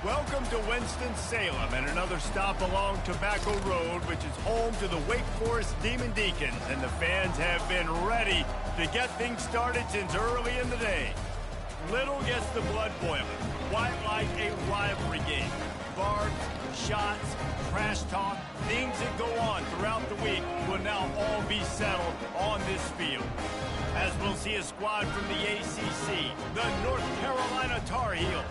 Welcome to Winston-Salem and another stop along Tobacco Road, which is home to the Wake Forest Demon Deacons, and the fans have been ready to get things started since early in the day. Little gets the blood boiling, quite like a rivalry game. Barbs, shots, trash talk, things that go on throughout the week will now all be settled on this field. As we'll see a squad from the ACC, the North Carolina Tar Heels,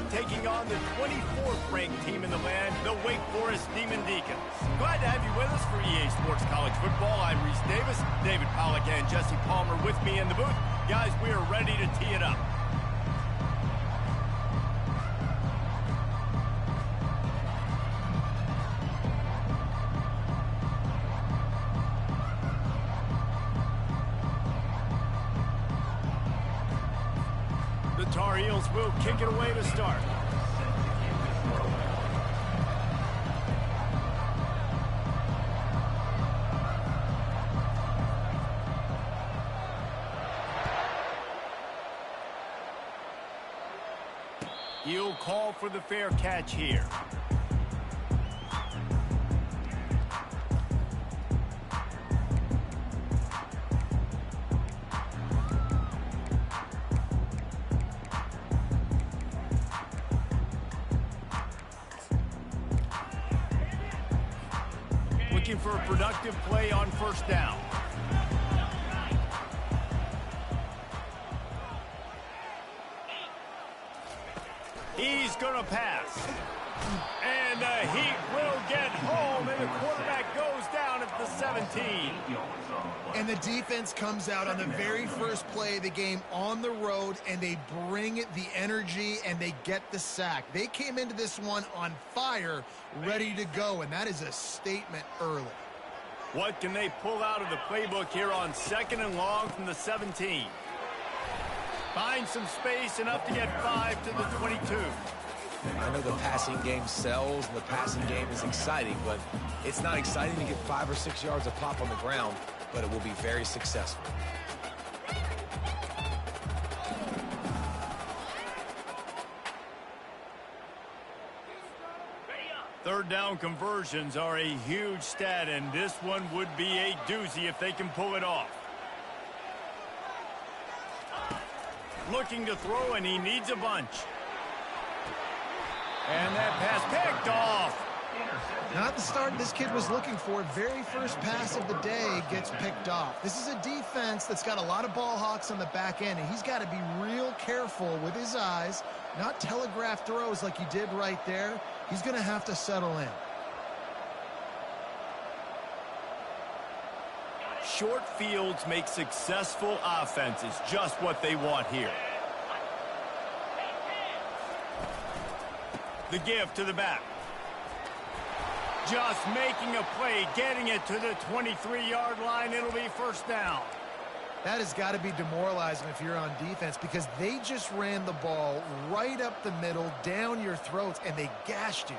taking on the 24th ranked team in the land, the Wake Forest Demon Deacons. Glad to have you with us for EA Sports College Football. I'm Reese Davis, David Pollack and Jesse Palmer with me in the booth. Guys, we are ready to tee it up. The Tar Heels will kick it away to start. He'll call for the fair catch here. Looking for a productive play on first down. He's going to pass. And the Heat will get home, and the quarterback goes down at the 17. And the defense comes out on the very first play of the game on the road, and they bring the energy, and they get the sack. They came into this one on fire, ready to go, and that is a statement early. What can they pull out of the playbook here on 2nd and long from the 17? Find some space, enough to get 5 to the 22. I know the passing game sells and the passing game is exciting, but it's not exciting to get 5 or 6 yards of pop on the ground, but it will be very successful. Third down conversions are a huge stat, and this one would be a doozy if they can pull it off. Looking to throw, and he needs a bunch. And that pass picked off. Not the start this kid was looking for. Very first pass of the day gets picked off. This is a defense that's got a lot of ball hawks on the back end, and he's got to be real careful with his eyes, not telegraph throws like he did right there. He's going to have to settle in. Short fields make successful offenses just what they want here. The give to the back. Just making a play, getting it to the 23-yard line. It'll be first down. That has got to be demoralizing if you're on defense, because they just ran the ball right up the middle, down your throats, and they gashed you.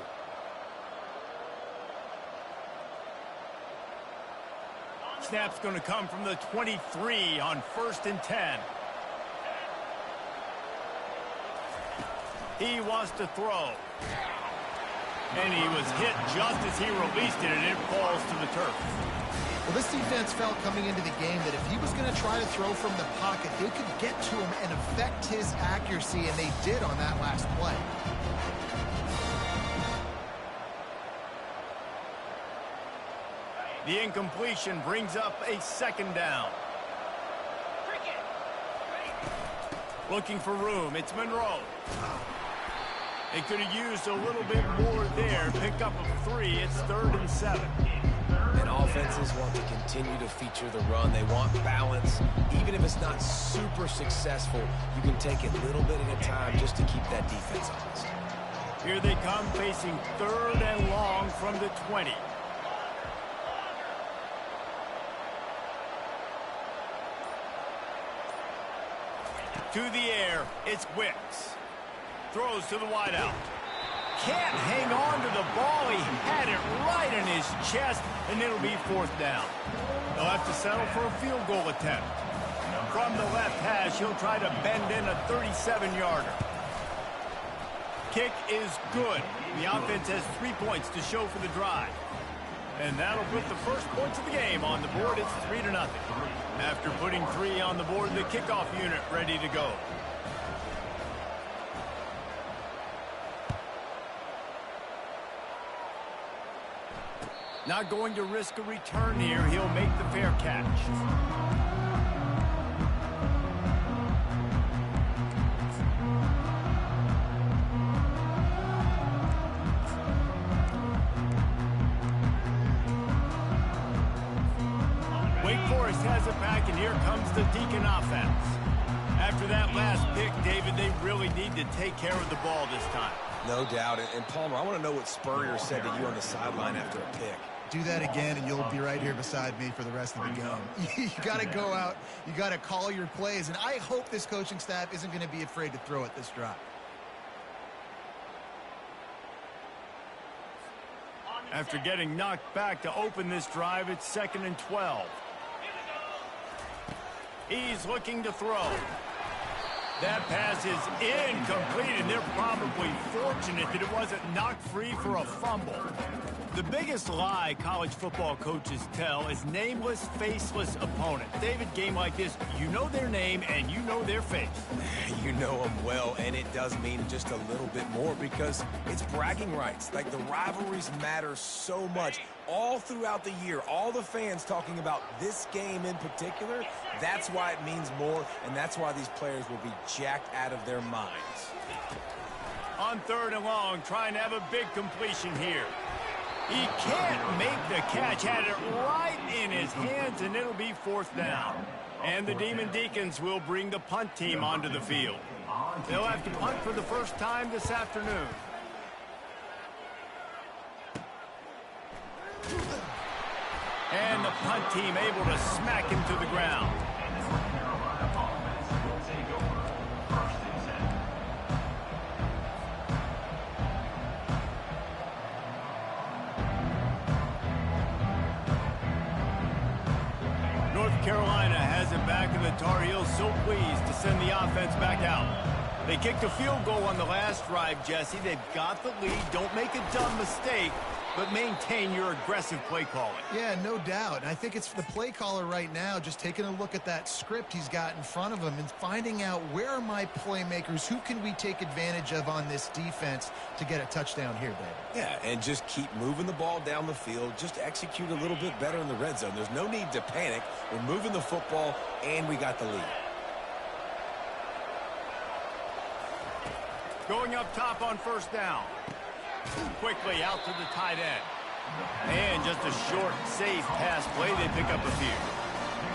Snap's going to come from the 23 on 1st and 10. He wants to throw. And he was hit just as he released it, and it falls to the turf. Well, this defense felt coming into the game that if he was going to try to throw from the pocket, they could get to him and affect his accuracy, and they did on that last play. The incompletion brings up a 2nd down. Looking for room. It's Monroe. They could have used a little bit more there. Pick up a 3. It's 3rd and 7. And offenses want to continue to feature the run. They want balance. Even if it's not super successful, you can take it a little bit at a time just to keep that defense honest. Here they come facing 3rd and long from the 20. To the air, it's Wicks. Throws to the wideout. Can't hang on to the ball. He had it right in his chest, and it'll be 4th down. They'll have to settle for a field goal attempt. From the left hash, he'll try to bend in a 37-yarder. Kick is good. The offense has 3 points to show for the drive. And that'll put the first points of the game on the board. It's 3-0. After putting 3 on the board, the kickoff unit ready to go. Not going to risk a return here. He'll make the fair catch. Wake Forest has it back, and here comes the Deacon offense. After that last pick, David, they really need to take care of the ball this time. No doubt. And Palmer, I want to know what Spurrier said to you on the sideline after a pick. Do that again, and you'll be right here beside me for the rest of the game. You got to go out. You got to call your plays, and I hope this coaching staff isn't going to be afraid to throw it this drive. After getting knocked back to open this drive, it's 2nd and 12. He's looking to throw. That pass is incomplete, and they're probably fortunate that it wasn't knocked free for a fumble. The biggest lie college football coaches tell is nameless, faceless opponent. David, game like this, you know their name and you know their face. You know them well, and it does mean just a little bit more because it's bragging rights. Like, the rivalries matter so much all throughout the year. All the fans talking about this game in particular, that's why it means more, and that's why these players will be jacked out of their minds. On 3rd and long, trying to have a big completion here. He can't make the catch, had it right in his hands, and it'll be 4th down. And the Demon Deacons will bring the punt team onto the field. They'll have to punt for the first time this afternoon. And the punt team able to smack him to the ground. North Carolina has it back, and the Tar Heels so pleased to send the offense back out. They kicked a field goal on the last drive, Jesse. They've got the lead. Don't make a dumb mistake, but maintain your aggressive play calling. Yeah, no doubt. And I think it's the play caller right now just taking a look at that script he's got in front of him and finding out, where are my playmakers? Who can we take advantage of on this defense to get a touchdown here, David? Yeah, and just keep moving the ball down the field. Just execute a little bit better in the red zone. There's no need to panic. We're moving the football, and we got the lead. Going up top on 1st down. Quickly out to the tight end. And just a short, safe pass play. They pick up a few.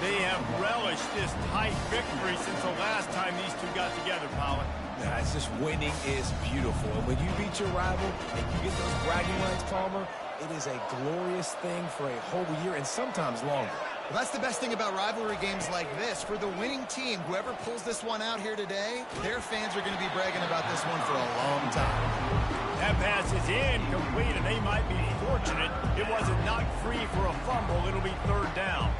They have relished this tight victory since the last time these two got together, Pollard. Yeah, it's just winning is beautiful. And when you beat your rival and you get those bragging rights, Palmer, it is a glorious thing for a whole year and sometimes longer. Well, that's the best thing about rivalry games like this. For the winning team, whoever pulls this one out here today, their fans are going to be bragging about this one for a long time. That pass is incomplete, and they might be fortunate it wasn't knocked free for a fumble. It'll be 3rd down.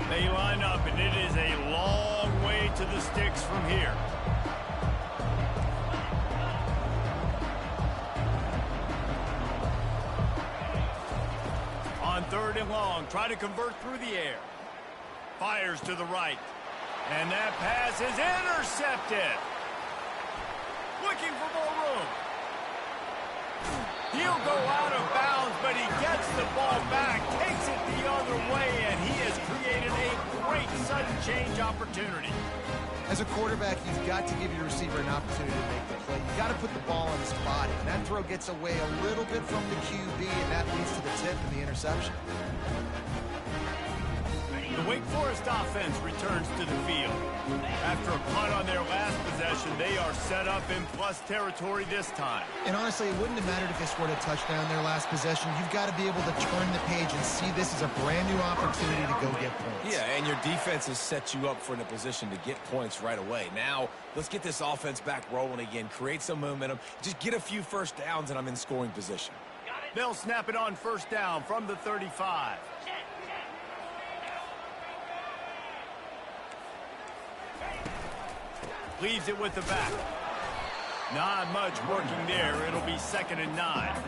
They line up, and it is a long way to the sticks from here. On 3rd and long, try to convert through the air. Fires to the right. And that pass is intercepted. Looking for more room. He'll go out of bounds, but he gets the ball back, takes it the other way, and he has created a great sudden change opportunity. As a quarterback, you've got to give your receiver an opportunity to make the play. You've got to put the ball on his body. And that throw gets away a little bit from the QB, and that leads to the tip and the interception. The Wake Forest offense returns to the field. After a punt on their last possession, they are set up in plus territory this time. And honestly, it wouldn't have mattered if they scored a touchdown their last possession. You've got to be able to turn the page and see this as a brand new opportunity to go get points. Yeah, and your defense has set you up for a position to get points right away. Now, let's get this offense back rolling again, create some momentum, just get a few first downs, and I'm in scoring position. They'll snap it on first down from the 35. Leaves it with the back. Not much working there. It'll be 2nd and 9.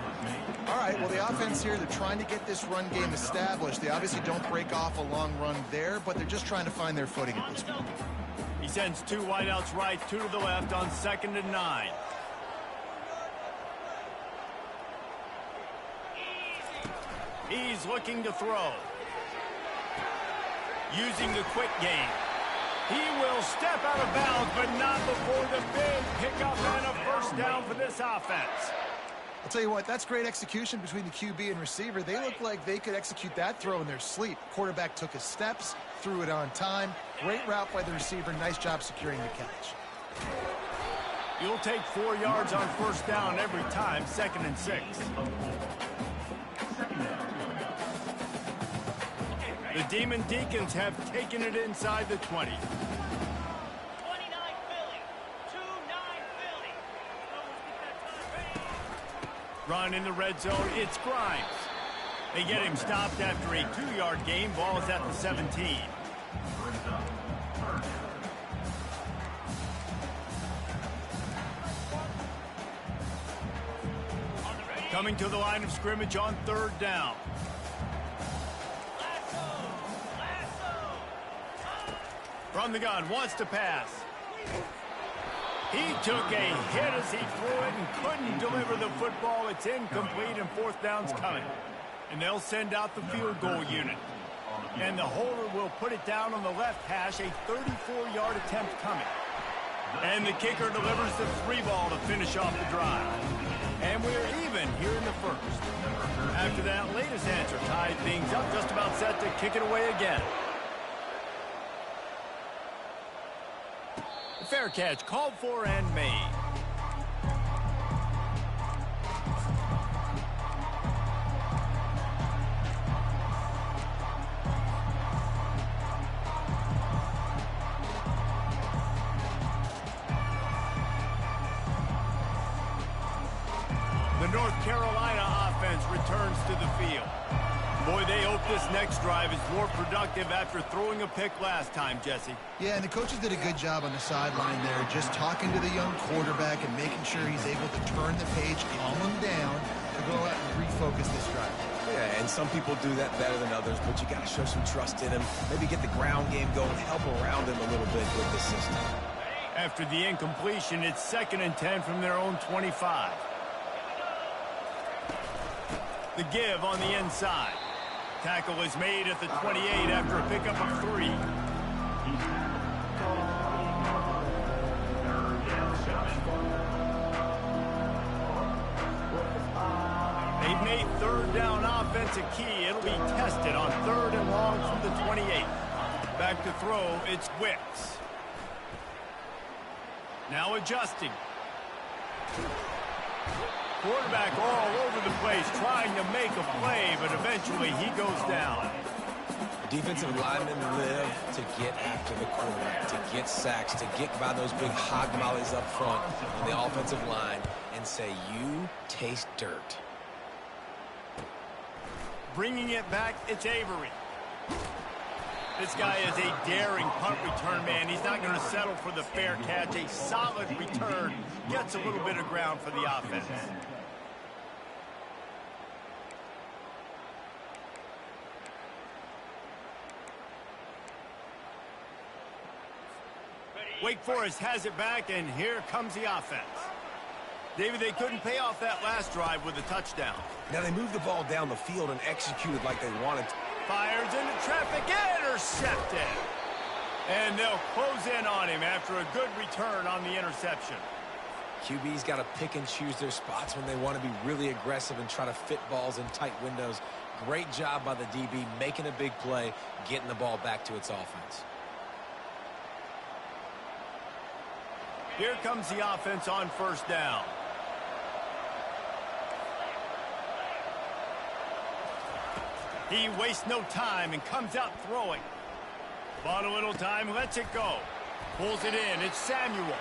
All right, well, the offense here, they're trying to get this run game established. They obviously don't break off a long run there, but they're just trying to find their footing at this point. He sends 2 wideouts right, 2 to the left on 2nd and 9. He's looking to throw. Using the quick game. He will step out of bounds, but not before the big pickup and a first down for this offense. I'll tell you what, that's great execution between the QB and receiver. They look like they could execute that throw in their sleep. Quarterback took his steps, threw it on time. Great route by the receiver. Nice job securing the catch. You'll take 4 yards on first down every time, 2nd and 6. The Demon Deacons have taken it inside the 20. 29 Philly. 2-9 Philly. Run in the red zone. It's Grimes. They get him stopped after a 2-yard gain. Ball is at the 17. Coming to the line of scrimmage on 3rd down. From the gun, wants to pass. He took a hit as he threw it and couldn't deliver the football. It's incomplete and 4th down's coming. And they'll send out the field goal unit. And the holder will put it down on the left hash, a 34-yard attempt coming. And the kicker delivers the 3 ball to finish off the drive. And we're even here in the first. After that latest answer tied things up, just about set to kick it away again. Fair catch called for and made. The North Carolina offense returns to the field. Boy, they hope this next drive is more productive after throwing a pick last time, Jesse. Yeah, and the coaches did a good job on the sideline there, just talking to the young quarterback and making sure he's able to turn the page, calm him down, to go out and refocus this drive. Yeah, and some people do that better than others, but you got to show some trust in him. Maybe get the ground game going, help around him a little bit with the system. After the incompletion, it's 2nd and 10 from their own 25. The give on the inside. Tackle is made at the 28 after a pickup of 3. They've made 3rd down offense a key. It'll be tested on 3rd and long from the 28. Back to throw, it's Wicks. Now adjusting. Quarterback all over the place trying to make a play, but eventually he goes down. Defensive linemen live to get after the quarterback, to get sacks, to get by those big hog mollies up front on the offensive line and say, you taste dirt. Bringing it back, it's Avery. This guy is a daring punt return man. He's not going to settle for the fair catch. A solid return. Gets a little bit of ground for the offense. Wake Forest has it back, and here comes the offense. David, they couldn't pay off that last drive with a touchdown. Now they moved the ball down the field and executed like they wanted to. Fires into traffic, intercepted. And they'll close in on him after a good return on the interception. QB's got to pick and choose their spots when they want to be really aggressive and try to fit balls in tight windows. Great job by the DB making a big play, getting the ball back to its offense. Here comes the offense on first down. He wastes no time and comes out throwing. Bought a little time, lets it go. Pulls it in, it's Samuel.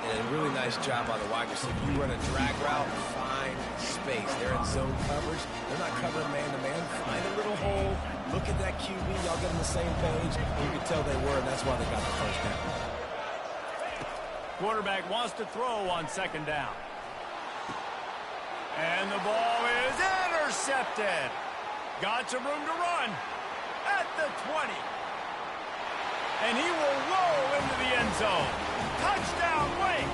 And a really nice job by the wide receiver. You run a drag route, find space. They're in zone coverage. They're not covering man-to-man. Find a little hole. Look at that QB. Y'all get on the same page. You can tell they were, and that's why they got the first down. Quarterback wants to throw on second down. And the ball is intercepted. Got some room to run at the 20. And he will roll into the end zone. Touchdown, Wake!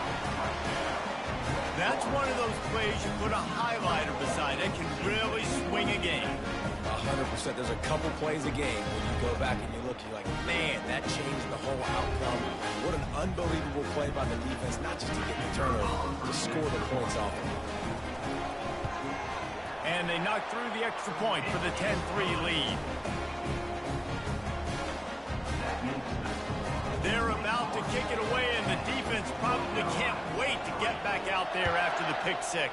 That's one of those plays you put a highlighter beside. It can really swing a game. 100%. There's a couple plays a game when you go back and you look, you're like, man, that changed the whole outcome. What an unbelievable play by the defense, not just to get the turnover, to score the points off of it. And they knock through the extra point for the 10-3 lead. They're about to kick it away, and the defense probably can't wait to get back out there after the pick six.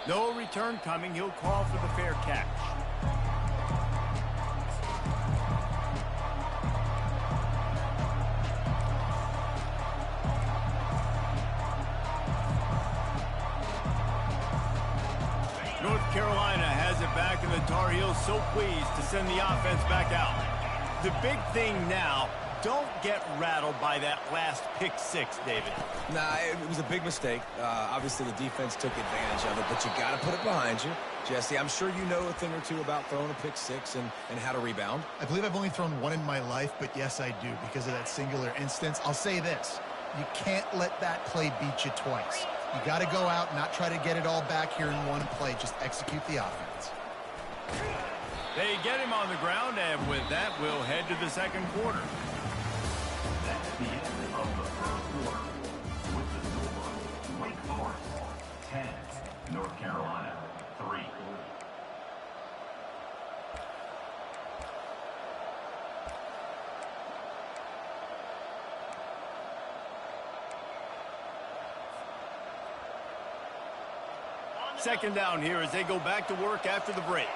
No return coming. He'll call for the fair catch. North Carolina has it back, and the Tar Heels so pleased to send the offense back out. The big thing now, don't get rattled by that last pick six, David. Nah, it was a big mistake. Obviously, the defense took advantage of it, but you got to put it behind you. Jesse, I'm sure you know a thing or two about throwing a pick six and how to rebound. I believe I've only thrown one in my life, but yes, I do, because of that singular instance. I'll say this. You can't let that play beat you twice. You got to go out and not try to get it all back here in one play. Just execute the offense. They get him on the ground, and with that, we'll head to the second quarter. That's the end of the first quarter. With the score, Wake Forest 10, North Carolina 3. Second down here as they go back to work after the break.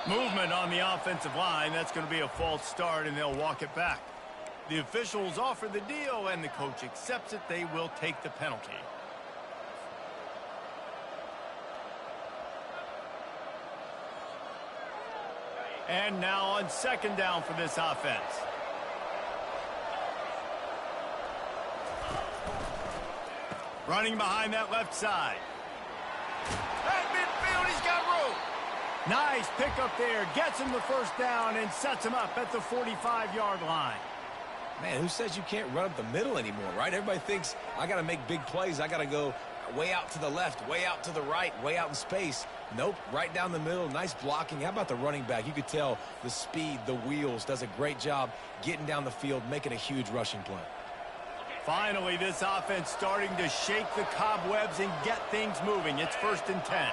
Movement on the offensive line. That's going to be a false start, and they'll walk it back. The officials offer the deal, and the coach accepts it. They will take the penalty. And now on second down for this offense. Running behind that left side. At midfield, he's got room. Nice pickup there. Gets him the first down and sets him up at the 45-yard line. Man, who says you can't run up the middle anymore, right? Everybody thinks I got to make big plays. I got to go way out to the left, way out to the right, way out in space. Nope, right down the middle. Nice blocking. How about the running back? You could tell the speed, the wheels, does a great job getting down the field, making a huge rushing play. Finally, this offense starting to shake the cobwebs and get things moving. It's 1st and 10.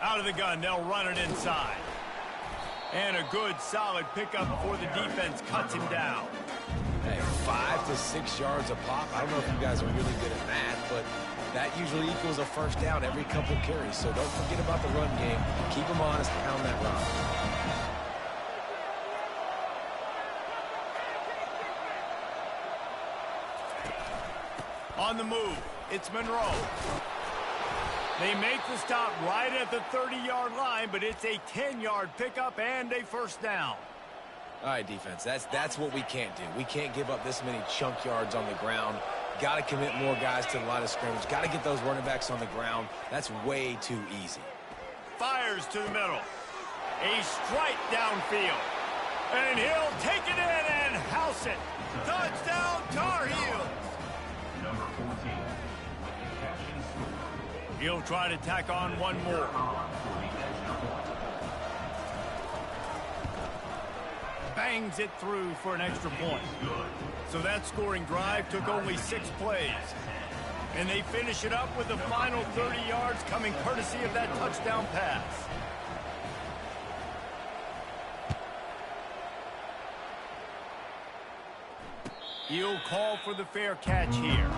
Out of the gun, they'll run it inside. And a good, solid pickup before the defense cuts him down. Hey, 5 to 6 yards a pop. I don't know if you guys are really good at math, but that usually equals a first down every couple carries. So don't forget about the run game. Keep them honest, pound that rock. On the move, it's Monroe. They make the stop right at the 30-yard line, but it's a 10-yard pickup and a first down. All right, defense, that's what we can't do. We can't give up this many chunk yards on the ground. Got to commit more guys to the line of scrimmage. Got to get those running backs on the ground. That's way too easy. Fires to the middle. A strike downfield. And he'll take it in and house it. Touchdown, Tar Heels. Number 14 with the catch and score. He'll try to tack on one more. For the extra point. Bangs it through for an extra point. So that scoring drive took only 6 plays. And they finish it up with the final 30 yards coming courtesy of that touchdown pass. He'll call for the fair catch here.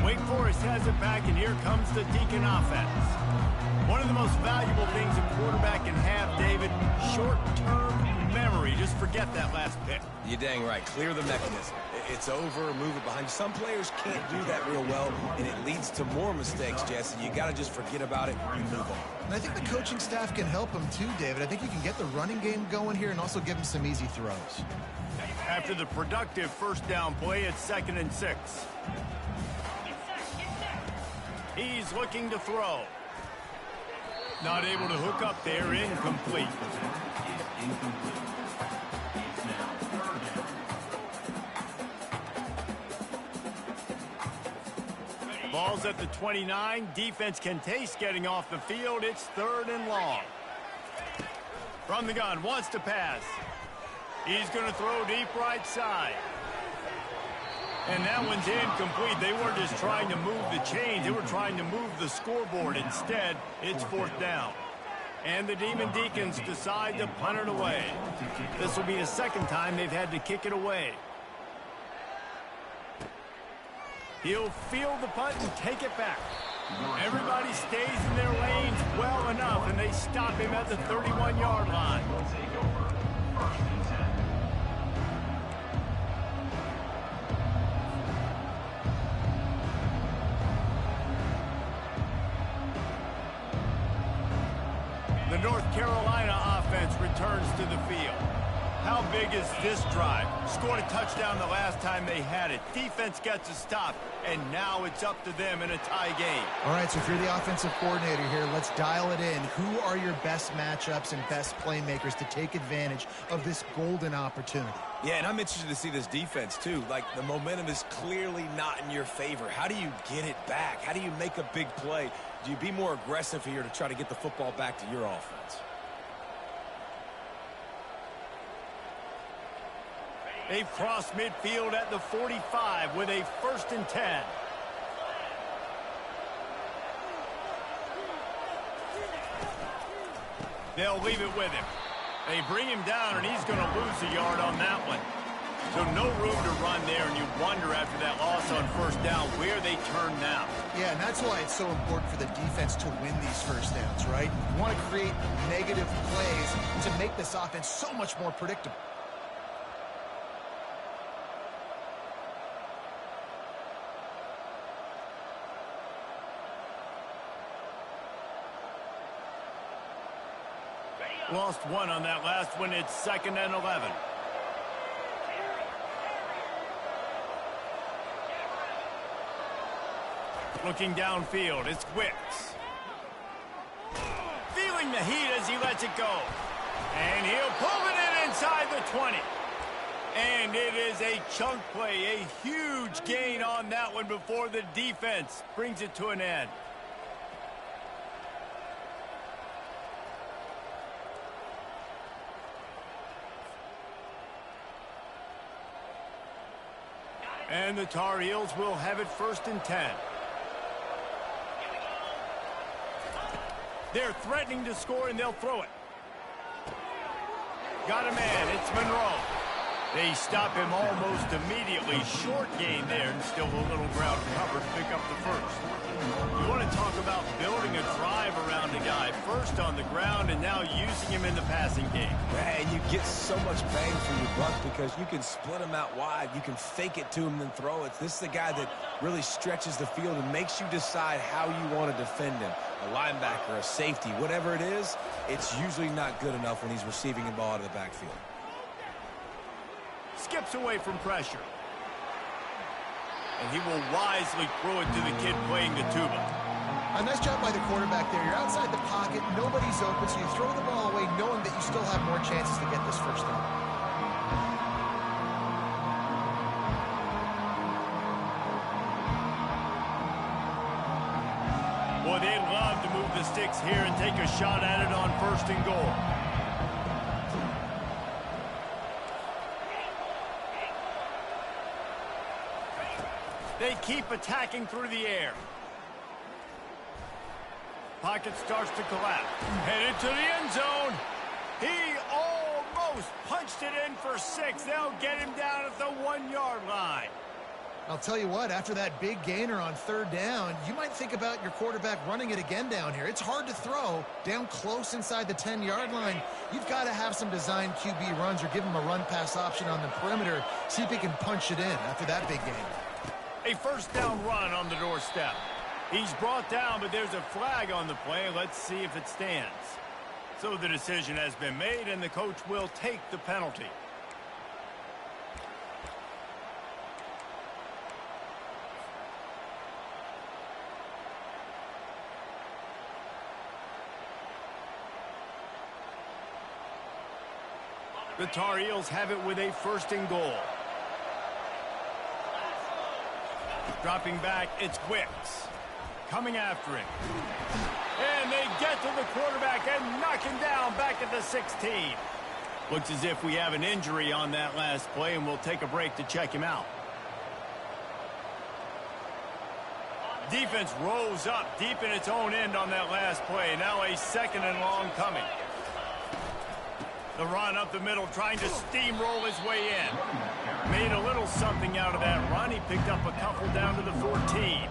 Wake Forest has it back, and here comes the Deacon offense. One of the most valuable things a quarterback can have, David, short-term memory. Just forget that last pick. You're dang right. Clear the mechanism. It's over, move it behind you. Some players can't do that real well, and it leads to more mistakes, Jesse. You got to just forget about it and move on. And I think the coaching staff can help him too, David. I think you can get the running game going here and also give him some easy throws. After the productive first down play, it's 2nd and 6. He's looking to throw. Not able to hook up there, incomplete. It's now 3rd down. Ball's at the 29. Defense can taste getting off the field. It's 3rd and long. From the gun, wants to pass. He's going to throw deep right side. And that one's incomplete. They weren't just trying to move the chains. They were trying to move the scoreboard. Instead, it's 4th down. And the Demon Deacons decide to punt it away. This will be the 2nd time they've had to kick it away. He'll field the punt and take it back. Everybody stays in their lanes well enough, and they stop him at the 31-yard line. Will take over 1st and 10. The North Carolina offense returns to the field. How big is this drive? Scored a touchdown the last time they had it. Defense gets a stop, and now it's up to them in a tie game. All right, so if you're the offensive coordinator here, let's dial it in. Who are your best matchups and best playmakers to take advantage of this golden opportunity? Yeah, and I'm interested to see this defense, too. Like, the momentum is clearly not in your favor. How do you get it back? How do you make a big play? Do you be more aggressive here to try to get the football back to your offense? They've crossed midfield at the 45 with a 1st and 10. They'll leave it with him. They bring him down, and he's going to lose a yard on that one. So no room to run there, and you wonder after that loss on 1st down where they turn now. Yeah, and that's why it's so important for the defense to win these first downs, right? You want to create negative plays to make this offense so much more predictable. Lost one on that last one. It's 2nd and 11. Looking downfield, it's Wicks. Feeling the heat as he lets it go. And he'll pull it in inside the 20. And it is a chunk play, a huge gain on that one before the defense brings it to an end. And the Tar Heels will have it 1st and 10. They're threatening to score, and they'll throw it. Got a man. It's Monroe. They stop him almost immediately. Short gain there, and still a little ground cover to pick up the first. You want to talk about building a drive around a guy. First on the ground, and now using him in the passing game. And you get so much bang for your buck because you can split him out wide. You can fake it to him, then throw it. This is the guy that really stretches the field and makes you decide how you want to defend him. A linebacker, a safety, whatever it is, it's usually not good enough when he's receiving the ball out of the backfield. Skips away from pressure. And he will wisely throw it to the kid playing the tuba. A nice job by the quarterback there. You're outside the pocket, nobody's open, so you throw the ball away knowing that you still have more chances to get this first down. Boy, they'd love to move the sticks here and take a shot at it on first and goal. They keep attacking through the air. Pocket starts to collapse. Headed to the end zone. He almost punched it in for 6. They'll get him down at the 1-yard line. I'll tell you what, after that big gainer on third down, you might think about your quarterback running it again down here. It's hard to throw down close inside the 10-yard line. You've got to have some designed QB runs or give him a run-pass option on the perimeter. See if he can punch it in after that big gainer. A first down run on the doorstep. He's brought down, but there's a flag on the play. Let's see if it stands. So the decision has been made, and the coach will take the penalty. The Tar Heels have it with a first and goal. Dropping back, it's Wicks. Coming after him. And they get to the quarterback and knock him down back at the 16. Looks as if we have an injury on that last play, and we'll take a break to check him out. Defense rose up deep in its own end on that last play. Now a second and long coming. The run up the middle, trying to steamroll his way in. Made a little something out of that run. He picked up a couple down to the 14.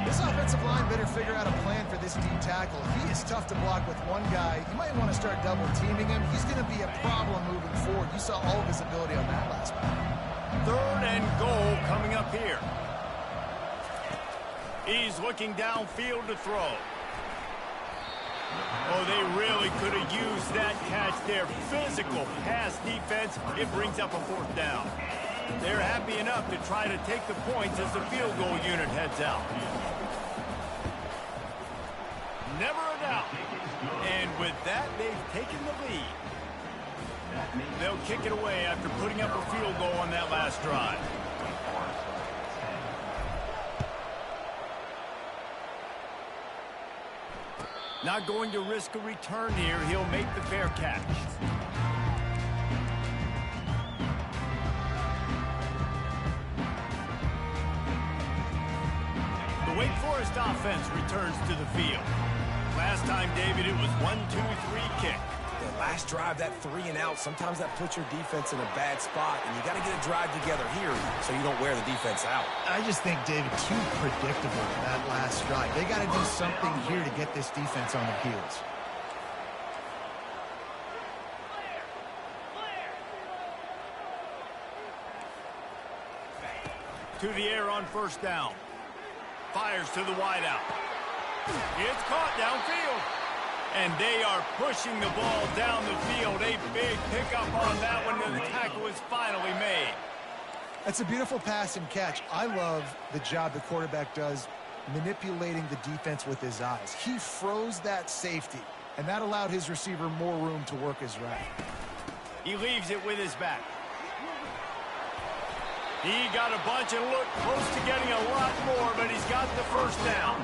This offensive line better figure out a plan for this D tackle. He is tough to block with one guy. You might want to start double teaming him. He's going to be a problem moving forward. You saw all of his ability on that last play. Third and goal coming up here. He's looking downfield to throw. Oh, they really could have used that catch there. Physical pass defense. It brings up a fourth down. They're happy enough to try to take the points as the field goal unit heads out. Never a doubt. And with that, they've taken the lead. They'll kick it away after putting up a field goal on that last drive. Not going to risk a return here. He'll make the fair catch. The Wake Forest offense returns to the field. Last time, David, it was 1-2-3 kick. The last drive, that 3 and out, sometimes that puts your defense in a bad spot, and you got to get a drive together here so you don't wear the defense out. I just think, David, too predictable that last drive. They got to do something here to get this defense on their heels. To the air on first down. Fires to the wideout. It's caught downfield. And they are pushing the ball down the field. A big pickup on that one, and the tackle is finally made. That's a beautiful pass and catch. I love the job the quarterback does manipulating the defense with his eyes. He froze that safety, and that allowed his receiver more room to work his route. He leaves it with his back. He got a bunch and looked close to getting a lot more, but he's got the first down.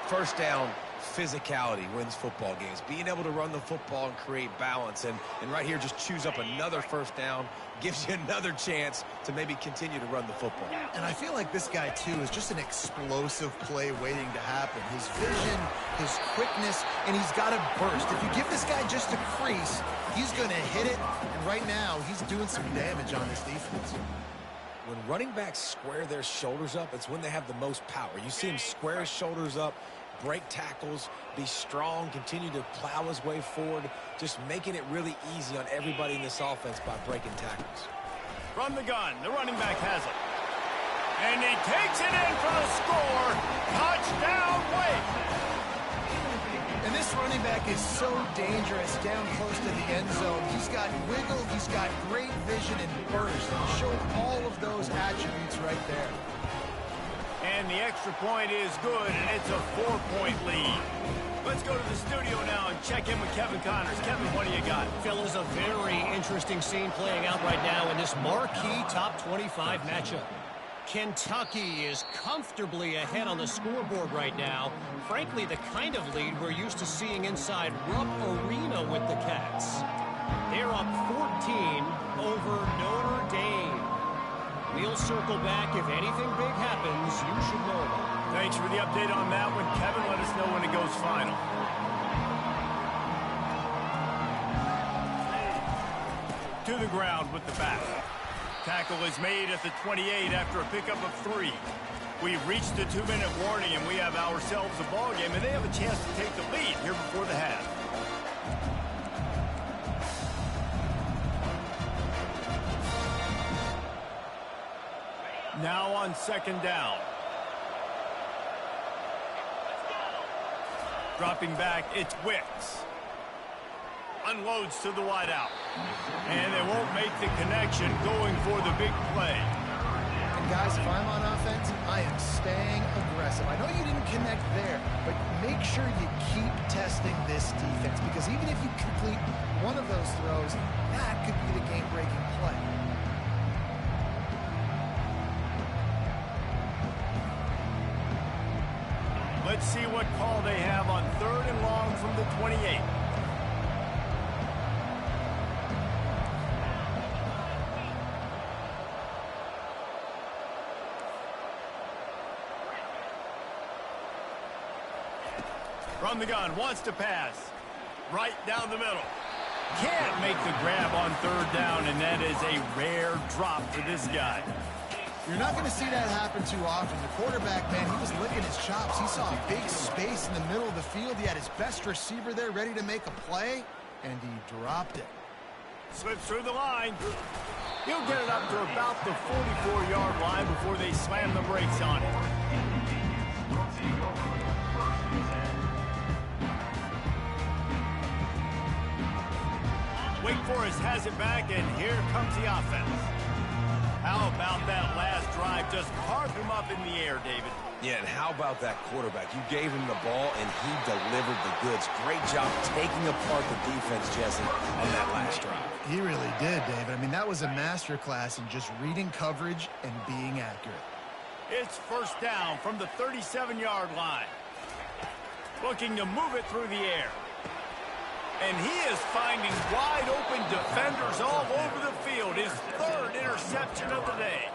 First down, physicality wins football games. Being able to run the football and create balance. And right here, just choose up another first down, gives you another chance to maybe continue to run the football. And I feel like this guy, too, is just an explosive play waiting to happen. His vision, his quickness, and he's got a burst. If you give this guy just a crease, he's going to hit it. And right now, he's doing some damage on this defense. When running backs square their shoulders up, it's when they have the most power. You see him square his shoulders up, break tackles, be strong, continue to plow his way forward, just making it really easy on everybody in this offense by breaking tackles. From the gun, the running back has it. And he takes it in for the score. Touchdown, Wake! And this running back is so dangerous down close to the end zone. He's got wiggle, he's got great vision and burst. He showed all of those attributes right there. And the extra point is good, and it's a 4-point lead. Let's go to the studio now and check in with Kevin Connors. Kevin, what do you got? Phil, is a very interesting scene playing out right now in this marquee top 25 matchup. Kentucky is comfortably ahead on the scoreboard right now. Frankly, the kind of lead we're used to seeing inside Rupp Arena with the Cats. They're up 14 over Notre Dame. We'll circle back. If anything big happens, you should know about it. Thanks for the update on that one, Kevin. Let us know when it goes final. To the ground with the back. Tackle is made at the 28 after a pickup of 3. We've reached the 2-minute warning, and we have ourselves a ball game, and they have a chance to take the lead here before the half. Now on second down. Dropping back, it's Wicks. Unloads to the wideout. And they won't make the connection going for the big play. And guys, if I'm on offense, I am staying aggressive. I know you didn't connect there, but make sure you keep testing this defense, because even if you complete one of those throws, that could be the game-breaking play. Let's see what call they have on 3rd and long from the 28. From the gun, wants to pass. Right down the middle. Can't make the grab on 3rd down, and that is a rare drop for this guy. You're not going to see that happen too often. The quarterback, man, he was licking his chops. He saw a big space in the middle of the field. He had his best receiver there ready to make a play, and he dropped it. Slips through the line. He'll get it up to about the 44-yard line before they slam the brakes on it. Wake Forest has it back, and here comes the offense. How about that last drive? Just carved him up in the air, David. Yeah, and how about that quarterback? You gave him the ball, and he delivered the goods. Great job taking apart the defense, Jesse, on that last drive. He really did, David. I mean, that was a masterclass in just reading coverage and being accurate. It's first down from the 37-yard line. Looking to move it through the air. And he is finding wide-open defenders all over the field. His 3rd interception of the day.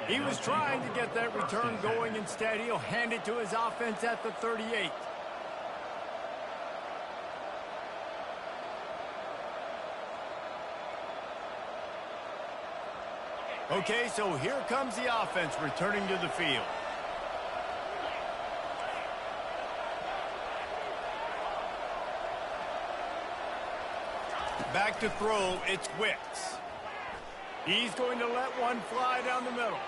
He was trying to get that return going. Instead, he'll hand it to his offense at the 38. Okay, so here comes the offense returning to the field. Back to throw, it's Wicks. He's going to let one fly down the middle.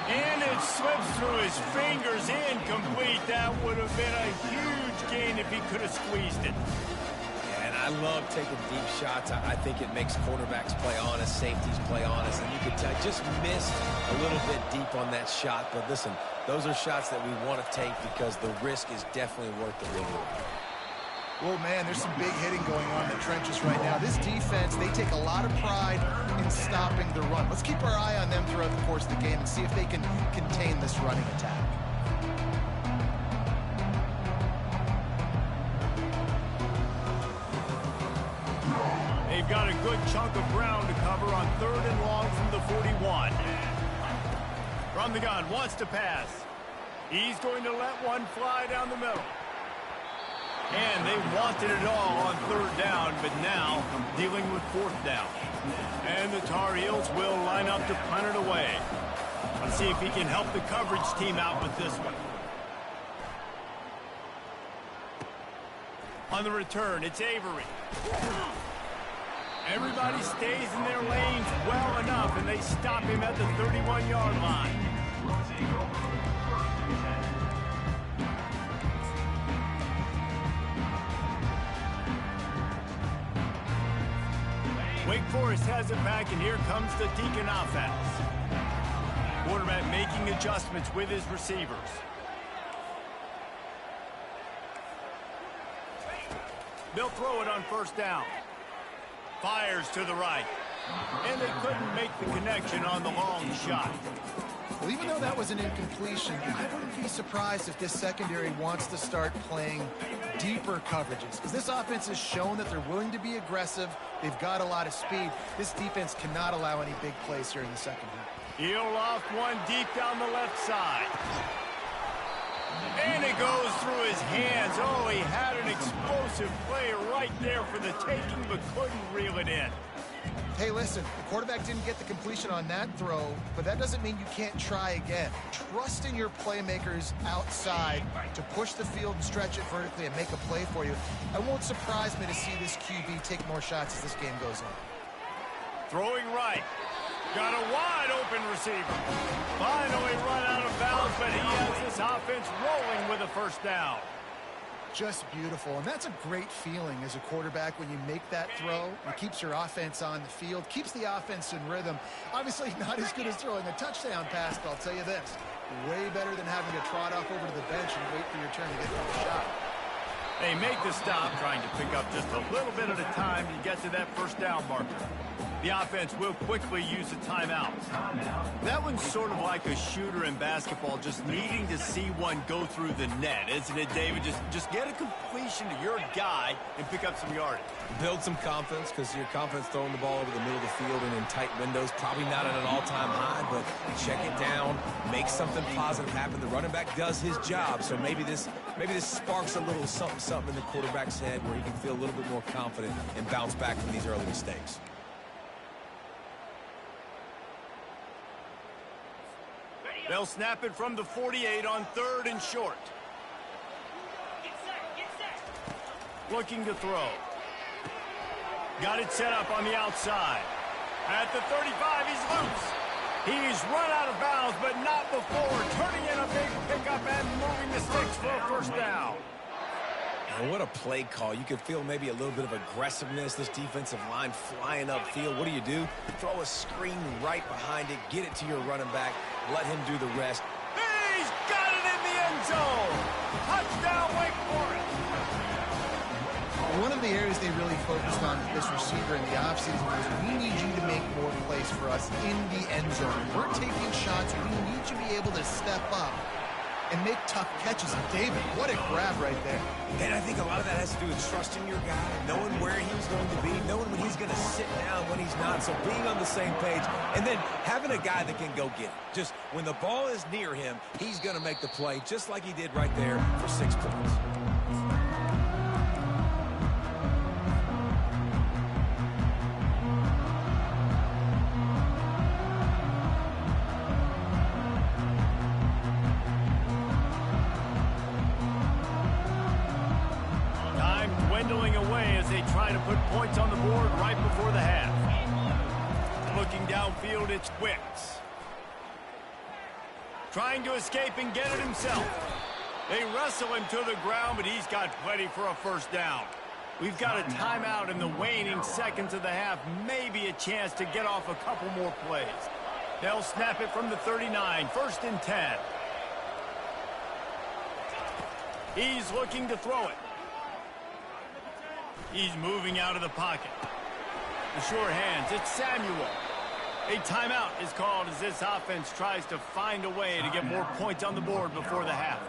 And it slips through his fingers, incomplete. That would have been a huge gain if he could have squeezed it. Yeah, and I love taking deep shots. I think it makes quarterbacks play honest, safeties play honest, and you could tell just missed a little bit deep on that shot. But listen, those are shots that we want to take because the risk is definitely worth the reward. Well, man, there's some big hitting going on in the trenches right now. This defense, they take a lot of pride in stopping the run. Let's keep our eye on them throughout the course of the game and see if they can contain this running attack. They've got a good chunk of ground to cover on 3rd and long from the 41. From the gun, wants to pass. He's going to let one fly down the middle. And they wanted it all on 3rd down, but now dealing with 4th down. And the Tar Heels will line up to punt it away. Let's see if he can help the coverage team out with this one. On the return, it's Avery. Everybody stays in their lanes well enough, and they stop him at the 31-yard line. Wake Forest has it back, and here comes the Deacon offense. Quarterback making adjustments with his receivers. They'll throw it on 1st down. Fires to the right. And they couldn't make the connection on the long shot. Well, even though that was an incompletion, I wouldn't be surprised if this secondary wants to start playing deeper coverages, because this offense has shown that they're willing to be aggressive. They've got a lot of speed. This defense cannot allow any big plays here in the second half. He'll loft one deep down the left side. And it goes through his hands. Oh, he had an explosive play right there for the taking, but couldn't reel it in. Hey, listen, the quarterback didn't get the completion on that throw, but that doesn't mean you can't try again. Trust in your playmakers outside to push the field and stretch it vertically and make a play for you. It won't surprise me to see this QB take more shots as this game goes on. Throwing right. Got a wide open receiver. Finally run out of bounds, but he has this offense rolling with a 1st down. Just beautiful, and that's a great feeling as a quarterback when you make that throw. It keeps your offense on the field, keeps the offense in rhythm. Obviously not as good as throwing a touchdown pass, but I'll tell you this, way better than having to trot off over to the bench and wait for your turn to get the shot. They make the stop, trying to pick up just a little bit at a time to get to that 1st down marker. The offense will quickly use a timeout. That one's sort of like a shooter in basketball, just needing to see one go through the net, isn't it, David? Just get a completion to your guy and pick up some yardage. Build some confidence, because your confidence throwing the ball over the middle of the field and in tight windows, probably not at an all-time high, but check it down, make something positive happen. The running back does his job, so maybe this sparks a little something in the quarterback's head where he can feel a little bit more confident and bounce back from these early mistakes. They'll snap it from the 48 on 3rd and short. Looking to throw. Got it set up on the outside. At the 35, he's loose. He's run out of bounds, but not before turning in a big pickup and moving the sticks for a 1st down. And what a play call. You could feel maybe a little bit of aggressiveness, this defensive line flying upfield. What do? Throw a screen right behind it, get it to your running back, let him do the rest. He's got it in the end zone. Touchdown, Wake Forest. One of the areas they really focused on with this receiver in the offseason was, we need you to make more plays for us in the end zone. We're taking shots. We need you to be able to step up and make tough catches. And David, what a grab right there. And I think a lot of that has to do with trusting your guy, knowing where he was going to be, knowing when he's going to sit down, when he's not. So being on the same page, and then having a guy that can go get it. Just when the ball is near him, he's going to make the play, just like he did right there for 6 points. Dwindling away as they try to put points on the board right before the half. Looking downfield, it's Wicks. Trying to escape and get it himself. They wrestle him to the ground, but he's got plenty for a 1st down. We've got a timeout in the waning seconds of the half. Maybe a chance to get off a couple more plays. They'll snap it from the 39, 1st and 10. He's looking to throw it. He's moving out of the pocket. The sure hands, it's Samuel. A timeout is called as this offense tries to find a way to get more points on the board before the half.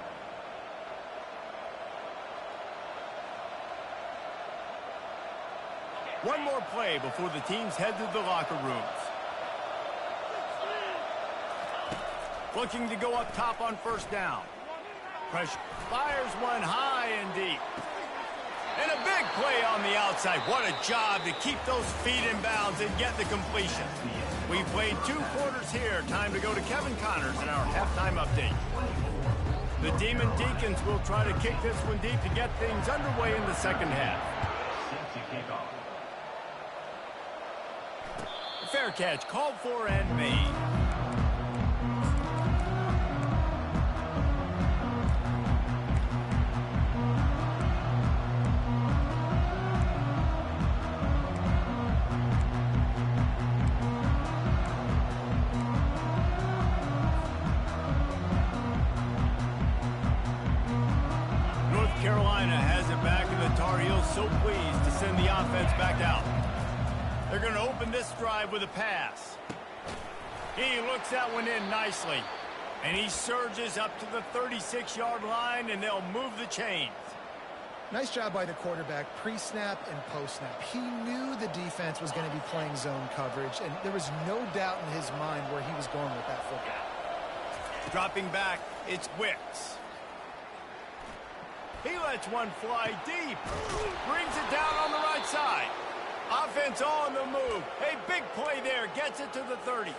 One more play before the teams head to the locker rooms. Looking to go up top on first down. Pressure. Fires one high and deep. And a big play on the outside. What a job to keep those feet in bounds and get the completion. We've played 2 quarters here. Time to go to Kevin Connors in our halftime update. The Demon Deacons will try to kick this one deep to get things underway in the second half. Fair catch called for and made. Carolina has it back, and the Tar Heels so pleased to send the offense back out. They're going to open this drive with a pass. He looks that one in nicely, and he surges up to the 36-yard line, and they'll move the chains. Nice job by the quarterback, pre-snap and post-snap. He knew the defense was going to be playing zone coverage, and there was no doubt in his mind where he was going with that football. Dropping back, it's Wicks. He lets one fly deep. Brings it down on the right side. Offense on the move. A big play there. Gets it to the 30.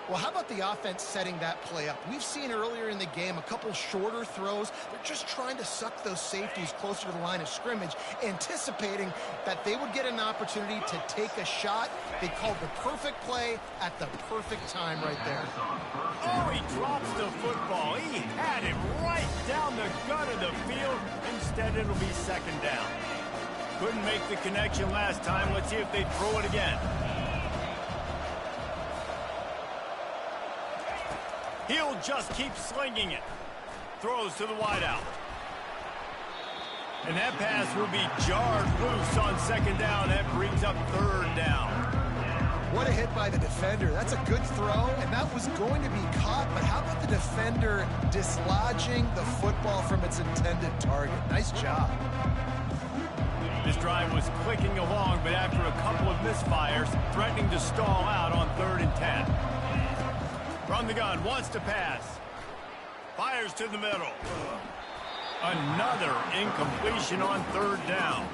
Well, how about the offense setting that play up? We've seen earlier in the game a couple shorter throws. They're just trying to suck those safeties closer to the line of scrimmage, anticipating that they would get an opportunity to take a shot. They called the perfect play at the perfect time right there. Oh, he drops the football. He had it right down the gut of the field. Instead, it'll be second down. Couldn't make the connection last time. Let's see if they throw it again. He'll just keep slinging it. Throws to the wideout. And that pass will be jarred loose on second down. That brings up third down. What a hit by the defender. That's a good throw, and that was going to be caught. But how about the defender dislodging the football from its intended target? Nice job. This drive was clicking along, but after a couple of misfires, threatening to stall out on 3rd and 10. From the gun, wants to pass. Fires to the middle. Another incompletion on 3rd down.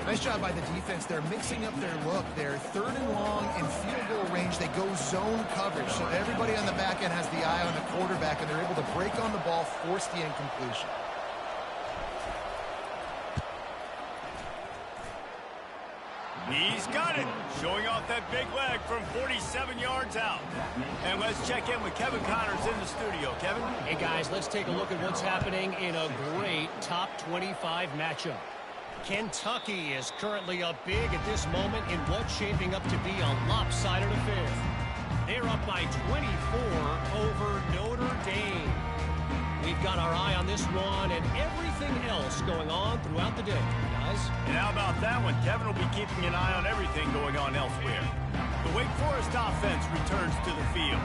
Nice job by the defense. They're mixing up their look. They're 3rd and long in field goal range. They go zone coverage. So everybody on the back end has the eye on the quarterback, and they're able to break on the ball, force the incompletion. He's got it, showing off that big leg from 47 yards out. And let's check in with Kevin Connors in the studio. Kevin? Hey, guys, let's take a look at what's happening in a great top 25 matchup. Kentucky is currently up big at this moment in what's shaping up to be a lopsided affair. They're up by 24 over Notre Dame. We've got our eye on this one and everything else going on throughout the day, guys. And how about that one? Kevin will be keeping an eye on everything going on elsewhere. The Wake Forest offense returns to the field.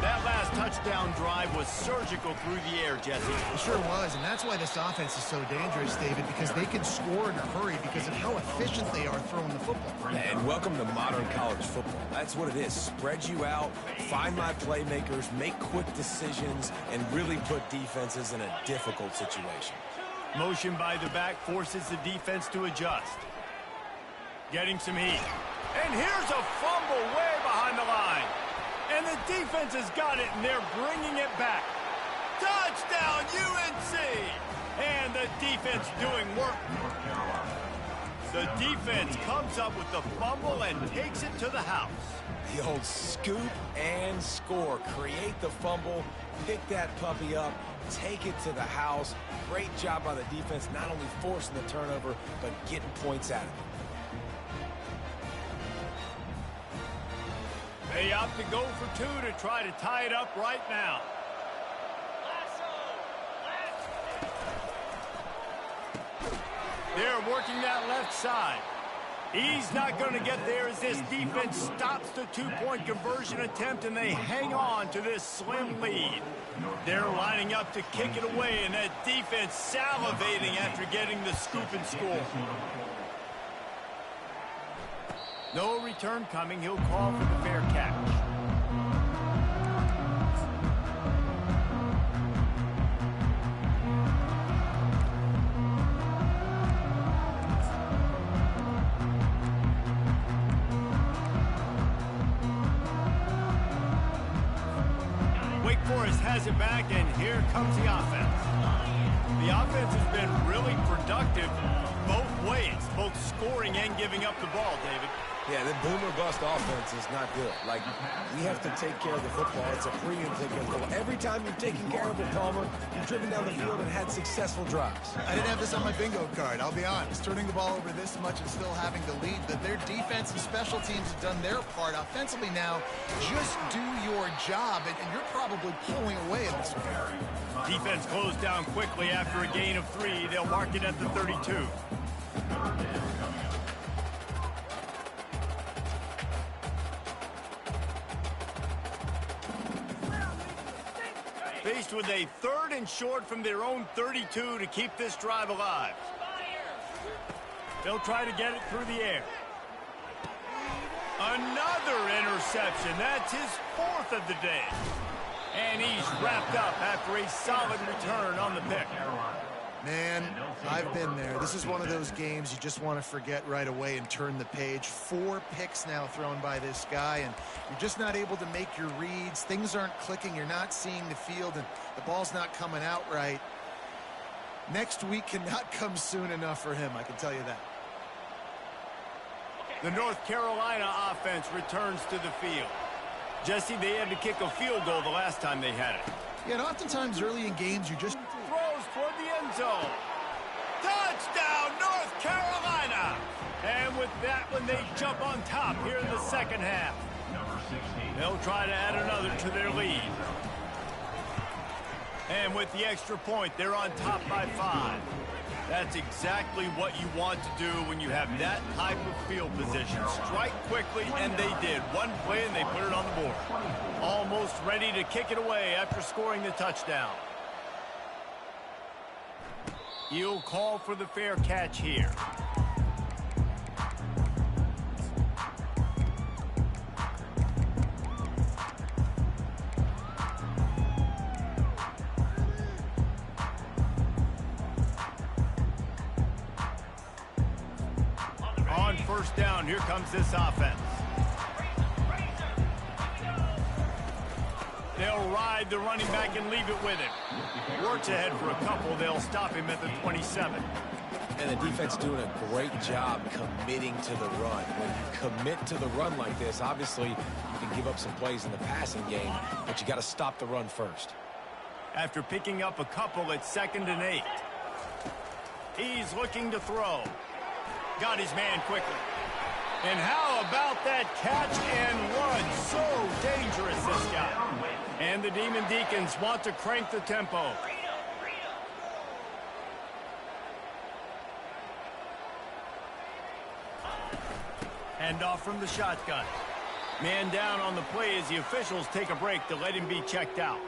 That last touchdown drive was surgical through the air, Jesse. It sure was, and that's why this offense is so dangerous, David, because they can score in a hurry because of how efficient they are throwing the football. And welcome to modern college football. That's what it is. Spread you out, find my playmakers, make quick decisions, and really put defenses in a difficult situation. Motion by the back forces the defense to adjust. Getting some heat. And here's a fumble way behind the line. And the defense has got it, and they're bringing it back. Touchdown, UNC! And the defense doing work. The defense comes up with the fumble and takes it to the house. The old scoop and score. Create the fumble, pick that puppy up, take it to the house. Great job by the defense, not only forcing the turnover, but getting points out of it. They opt to go for 2 to try to tie it up right now. They're working that left side. He's not going to get there as this defense stops the 2-point conversion attempt, and they hang on to this slim lead. They're lining up to kick it away, and that defense salivating after getting the scoop and score. No return coming. He'll call for the fair catch. Wake Forest has it back, and here comes the offense. The offense has been really productive both ways, both scoring and giving up the ball, David. Yeah, the boomer-bust offense is not good. Like, we have to take care of the football. It's a premium take care of the football. Every time you've taken care of it, Palmer, you've driven down the field and had successful drives. I didn't have this on my bingo card, I'll be honest. Turning the ball over this much and still having to lead. That their defense and special teams have done their part. Offensively now, just do your job, and you're probably pulling away in this one. Defense closed down quickly after a gain of 3. They'll mark it at the 32. Faced with a 3rd and short from their own 32 to keep this drive alive. They'll try to get it through the air. Another interception. That's his 4th of the day. And he's wrapped up after a solid return on the pick. Man, I've been there. This is one of those games you just want to forget right away and turn the page. 4 picks now thrown by this guy, and you're just not able to make your reads. Things aren't clicking. You're not seeing the field, and the ball's not coming out right. Next week cannot come soon enough for him, I can tell you that. The North Carolina offense returns to the field. Jesse, they had to kick a field goal the last time they had it. Yeah, and oftentimes early in games, you just... Throws toward the end zone. Touchdown, North Carolina! And with that one, they jump on top here in the second half. They'll try to add another to their lead. And with the extra point, they're on top by 5. That's exactly what you want to do when you have that type of field position. Strike quickly, and they did. One play, and they put it on the board. Almost ready to kick it away after scoring the touchdown. He'll call for the fair catch here. On first down, here comes this offense. They'll ride the running back and leave it with him. Works ahead for a couple. They'll stop him at the 27. And the defense doing a great job committing to the run. When you commit to the run like this, obviously you can give up some plays in the passing game, but you got to stop the run first. After picking up a couple at 2nd and 8. He's looking to throw. Got his man quickly. And how about that catch and run? So dangerous, this guy. And the Demon Deacons want to crank the tempo. Hand off from the shotgun. Man down on the play as the officials take a break to let him be checked out.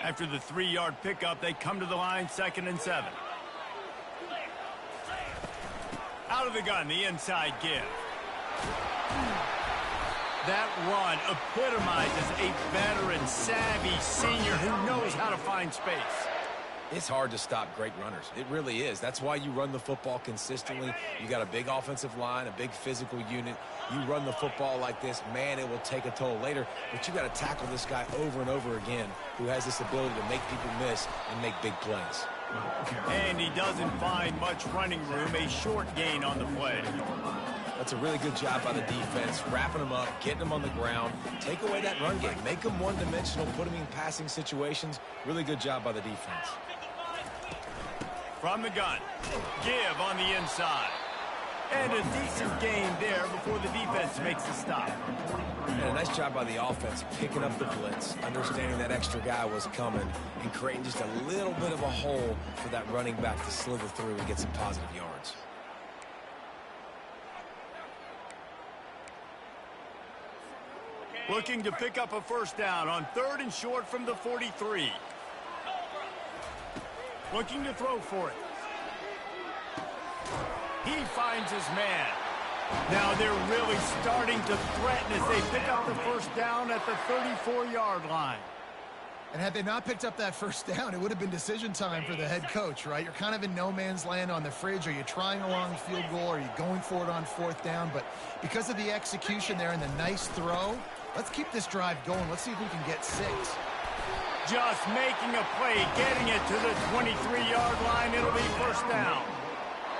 After the 3-yard pickup, they come to the line, 2nd and 7. Out of the gun, the inside give. That run epitomizes a veteran, savvy senior who knows how to find space. It's hard to stop great runners. It really is. That's why you run the football consistently. You got a big offensive line, a big physical unit. You run the football like this, man, it will take a toll later. But you got to tackle this guy over and over again who has this ability to make people miss and make big plays. And he doesn't find much running room, a short gain on the play. That's a really good job by the defense, wrapping them up, getting them on the ground. Take away that run game. Make them one-dimensional, put them in passing situations. Really good job by the defense. From the gun, give on the inside. And a decent gain there before the defense makes the stop. And a nice job by the offense, picking up the blitz, understanding that extra guy was coming, and creating just a little bit of a hole for that running back to slither through and get some positive yards. Looking to pick up a first down on 3rd and short from the 43. Looking to throw for it. He finds his man. Now they're really starting to threaten as they pick up the first down at the 34-yard line. And had they not picked up that first down, it would have been decision time for the head coach, right? You're kind of in no man's land on the fridge. Are you trying a long field goal? Are you going for it on 4th down? But because of the execution there and the nice throw, let's keep this drive going. Let's see if we can get 6. Just making a play, getting it to the 23-yard line. It'll be first down.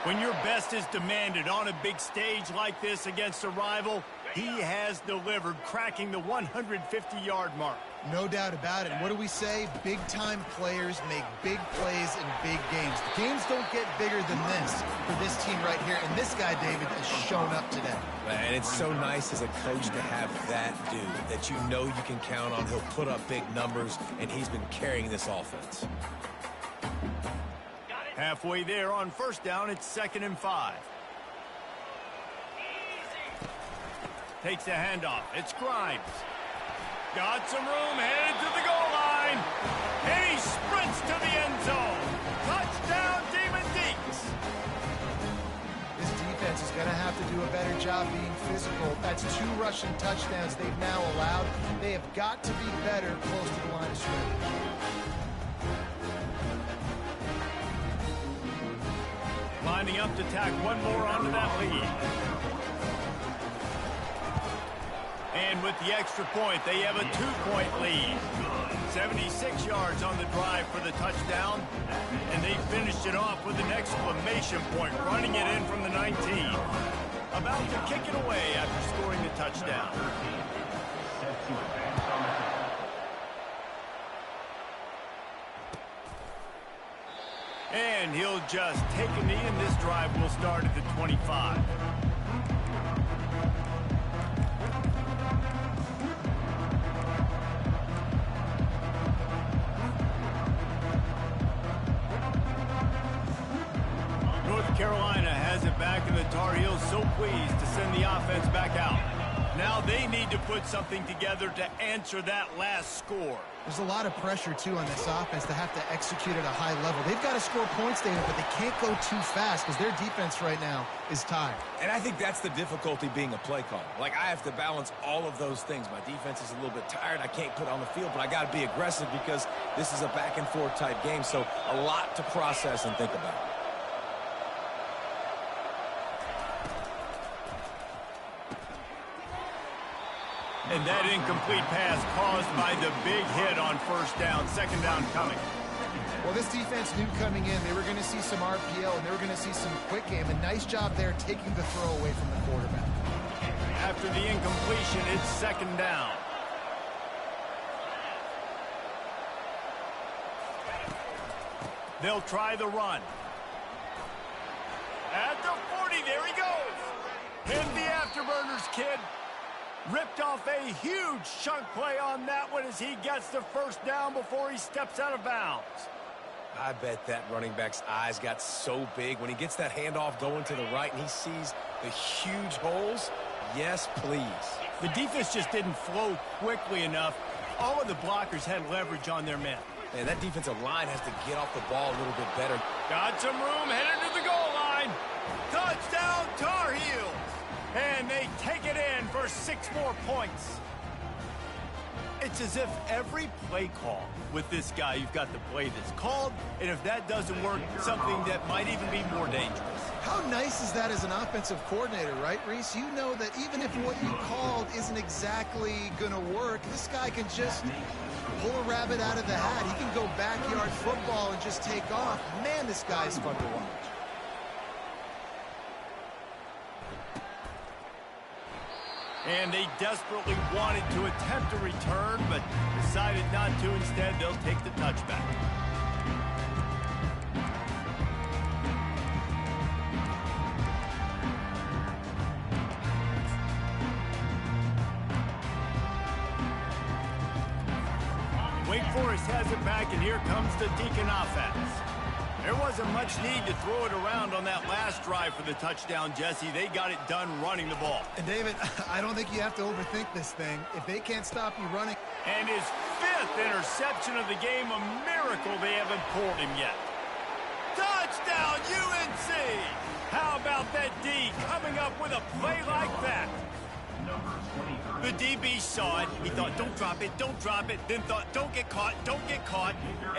When your best is demanded on a big stage like this against a rival, he has delivered, cracking the 150-yard mark. No doubt about it. And what do we say? Big-time players make big plays in big games. The games don't get bigger than this for this team right here. And this guy, David, has shown up today. And it's so nice as a coach to have that dude that you know you can count on. He'll put up big numbers, and he's been carrying this offense. Halfway there on first down, it's 2nd and 5. Takes a handoff. It's Grimes. Got some room, headed to the goal line. And he sprints to the end zone. Touchdown, Demon Deeks. This defense is going to have to do a better job being physical. That's 2 rushing touchdowns they've now allowed. They have got to be better close to the line of scrimmage. Lining up to tack one more onto that lead. And with the extra point, they have a 2-point lead. 76 yards on the drive for the touchdown. And they finished it off with an exclamation point, running it in from the 19. About to kick it away after scoring the touchdown. And he'll just take a knee, and this drive will start at the 25. North Carolina has it back, and the Tar Heels so pleased to send the offense back out. Now they need to put something together to answer that last score. There's a lot of pressure, too, on this offense to have to execute at a high level. They've got to score points, David, but they can't go too fast because their defense right now is tired. And I think that's the difficulty being a play caller. Like, I have to balance all of those things. My defense is a little bit tired. I can't put on the field, but I got to be aggressive because this is a back-and-forth type game, so a lot to process and think about. And that incomplete pass caused by the big hit on first down. 2nd down coming. Well, this defense knew coming in they were going to see some RPO and they were going to see some quick game. A nice job there taking the throw away from the quarterback. After the incompletion, it's 2nd down. They'll try the run. At the 40, there he goes. Hit the afterburners, kid. Ripped off a huge chunk play on that one as he gets the first down before he steps out of bounds. I bet that running back's eyes got so big when he gets that handoff going to the right and he sees the huge holes. Yes, please. The defense just didn't flow quickly enough. All of the blockers had leverage on their men. Man, that defensive line has to get off the ball a little bit better. Got some room, headed to the goal line. Touchdown, Tar Heels. And they take it in for 6 more points. It's as if every play call with this guy, you've got the play that's called, and if that doesn't work, something that might even be more dangerous. How nice is that as an offensive coordinator, right, Reese? You know that even if what you called isn't exactly going to work, this guy can just pull a rabbit out of the hat. He can go backyard football and just take off. Man, this guy's fun to watch. And they desperately wanted to attempt a return, but decided not to. Instead, they'll take the touchback. Wake Forest has it back, and here comes the Deacon offense. There was wasn't much need to throw it around on that last drive for the touchdown, Jesse. They got it done running the ball. And David, I don't think you have to overthink this thing. If they can't stop you running. And his 5th interception of the game, a miracle they haven't pulled him yet. Touchdown, UNC! How about that D coming up with a play like that? The DB saw it. He thought, don't drop it, don't drop it. Then thought, don't get caught.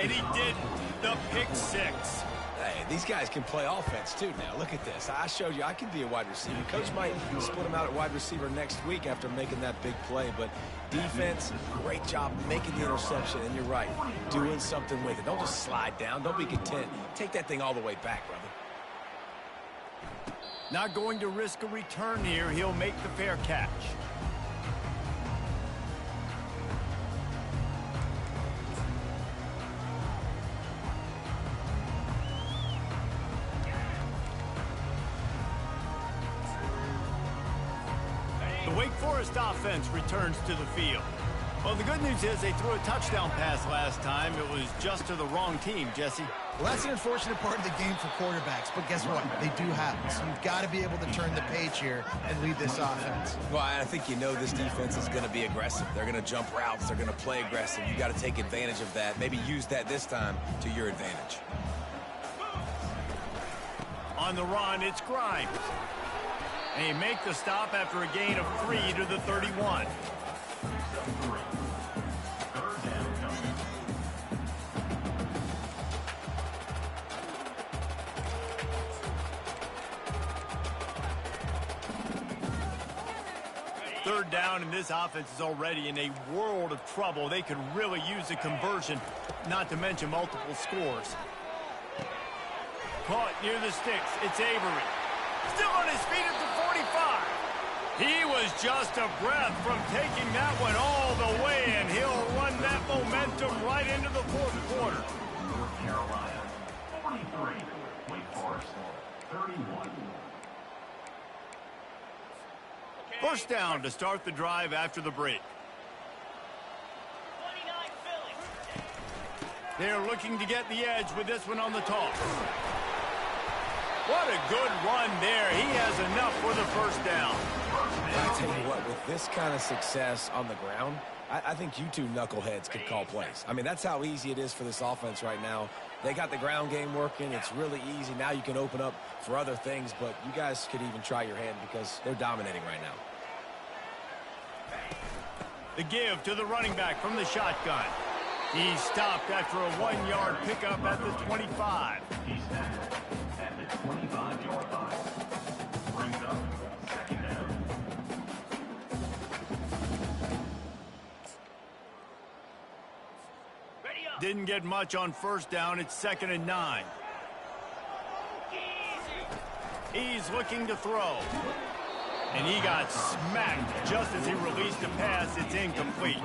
And he did the pick 6. Hey, these guys can play offense, too, now. Look at this. I showed you I can be a wide receiver. Coach might split him out at wide receiver next week after making that big play. But defense, great job making the interception. And you're right, doing something with it. Don't just slide down. Don't be content. Take that thing all the way back, brother. Not going to risk a return here. He'll make the fair catch. The Wake Forest offense returns to the field. Well, the good news is they threw a touchdown pass last time. It was just to the wrong team, Jesse. Well, that's an unfortunate part of the game for quarterbacks, but guess what? They do happen. So you've got to be able to turn the page here and lead this offense. Well, I think you know this defense is going to be aggressive. They're going to jump routes. They're going to play aggressive. You got to take advantage of that. Maybe use that this time to your advantage. On the run, it's Grimes. And he make the stop after a gain of 3 to the 31. Third down, and this offense is already in a world of trouble. They could really use a conversion, not to mention multiple scores. Caught near the sticks. It's Avery. Still on his feet at the 45. He was just a breath from taking that one all the way, and he'll run that momentum right into the fourth quarter. North Carolina, 43. Wake Forest, 31. First down to start the drive after the break. 29 Philly. They're looking to get the edge with this one on the toss. What a good run there. He has enough for the first down. I tell you what, with this kind of success on the ground, I think you two knuckleheads could call plays. I mean, that's how easy it is for this offense right now. They got the ground game working. It's really easy. Now you can open up for other things, but you guys could even try your hand because they're dominating right now. The give to the running back from the shotgun. He stopped after a 1-yard pickup at the 25. He's tackled at the 25-yard line. Brings up second down. Ready up. Didn't get much on first down. It's 2nd and 9. He's looking to throw. And he got smacked just as he released the pass. It's incomplete.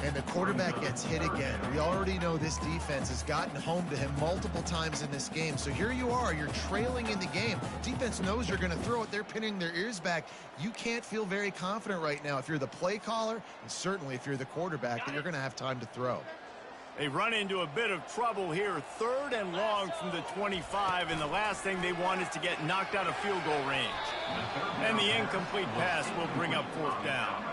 And the quarterback gets hit again. We already know this defense has gotten home to him multiple times in this game. So here you are, you're trailing in the game. Defense knows you're going to throw it. They're pinning their ears back. You can't feel very confident right now if you're the play caller, and certainly if you're the quarterback, that you're going to have time to throw. They run into a bit of trouble here. 3rd and long from the 25, and the last thing they want is to get knocked out of field goal range. And the incomplete pass will bring up 4th down.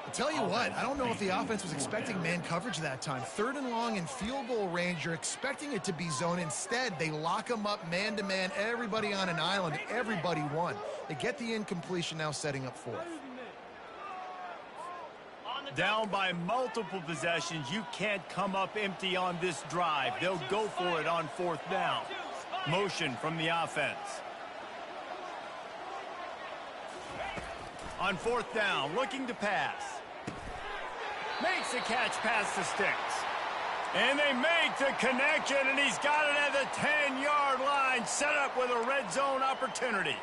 I'll tell you what, I don't know if the offense was expecting man coverage that time. 3rd and long in field goal range, you're expecting it to be zone. Instead, they lock them up man-to-man, everybody on an island, everybody won. They get the incompletion, now setting up 4th. Down by multiple possessions, you can't come up empty on this drive. They'll go for it on 4th down. Motion from the offense. On 4th down, looking to pass. Makes the catch past the sticks. And they make the connection, and he's got it at the 10-yard line, set up with a red zone opportunity.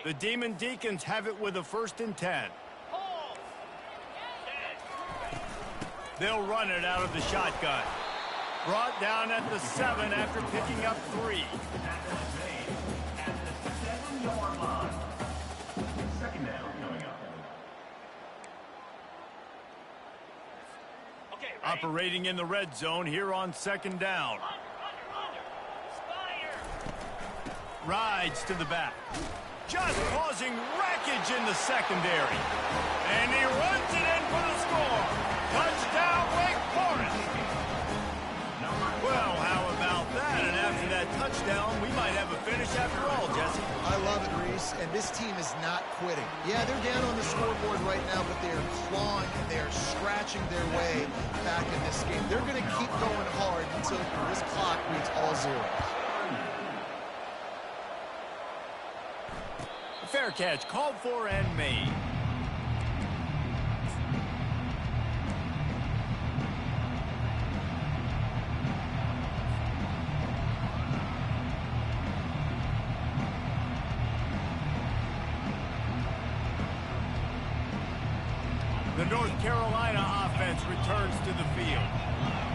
The Demon Deacons have it with a 1st and 10. They'll run it out of the shotgun. Brought down at the 7 after picking up 3. At the 7-yard line. Second down coming up. Operating in the red zone here on second down. Rides to the back. Just causing wreckage in the secondary. And he runs it in for the score. Touchdown, Wake Forest. Well, how about that? And after that touchdown, we might have a finish after all, Jesse. I love it, Reese, and this team is not quitting. Yeah, they're down on the scoreboard right now, but they are clawing and they are scratching their way back in this game. They're going to keep going hard until this clock reads all zeros. Fair catch, called for and made. The North Carolina offense returns to the field.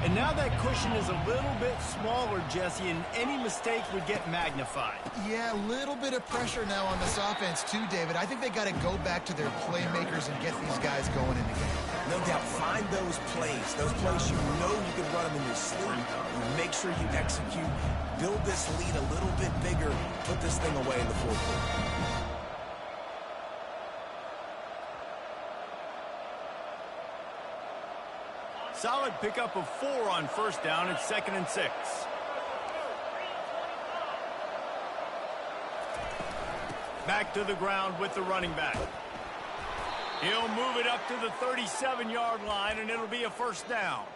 And now that cushion is a little bit smaller, Jesse, and any mistake would get magnified. Yeah, a little bit of pressure now on this offense too, David. I think they got to go back to their playmakers and get these guys going in the game. No doubt, find those plays you know you can run them in your sleep. You make sure you execute, build this lead a little bit bigger, put this thing away in the fourth quarter. Solid pickup of 4 on first down. It's 2nd and 6. Back to the ground with the running back. He'll move it up to the 37-yard line, and it'll be a first down.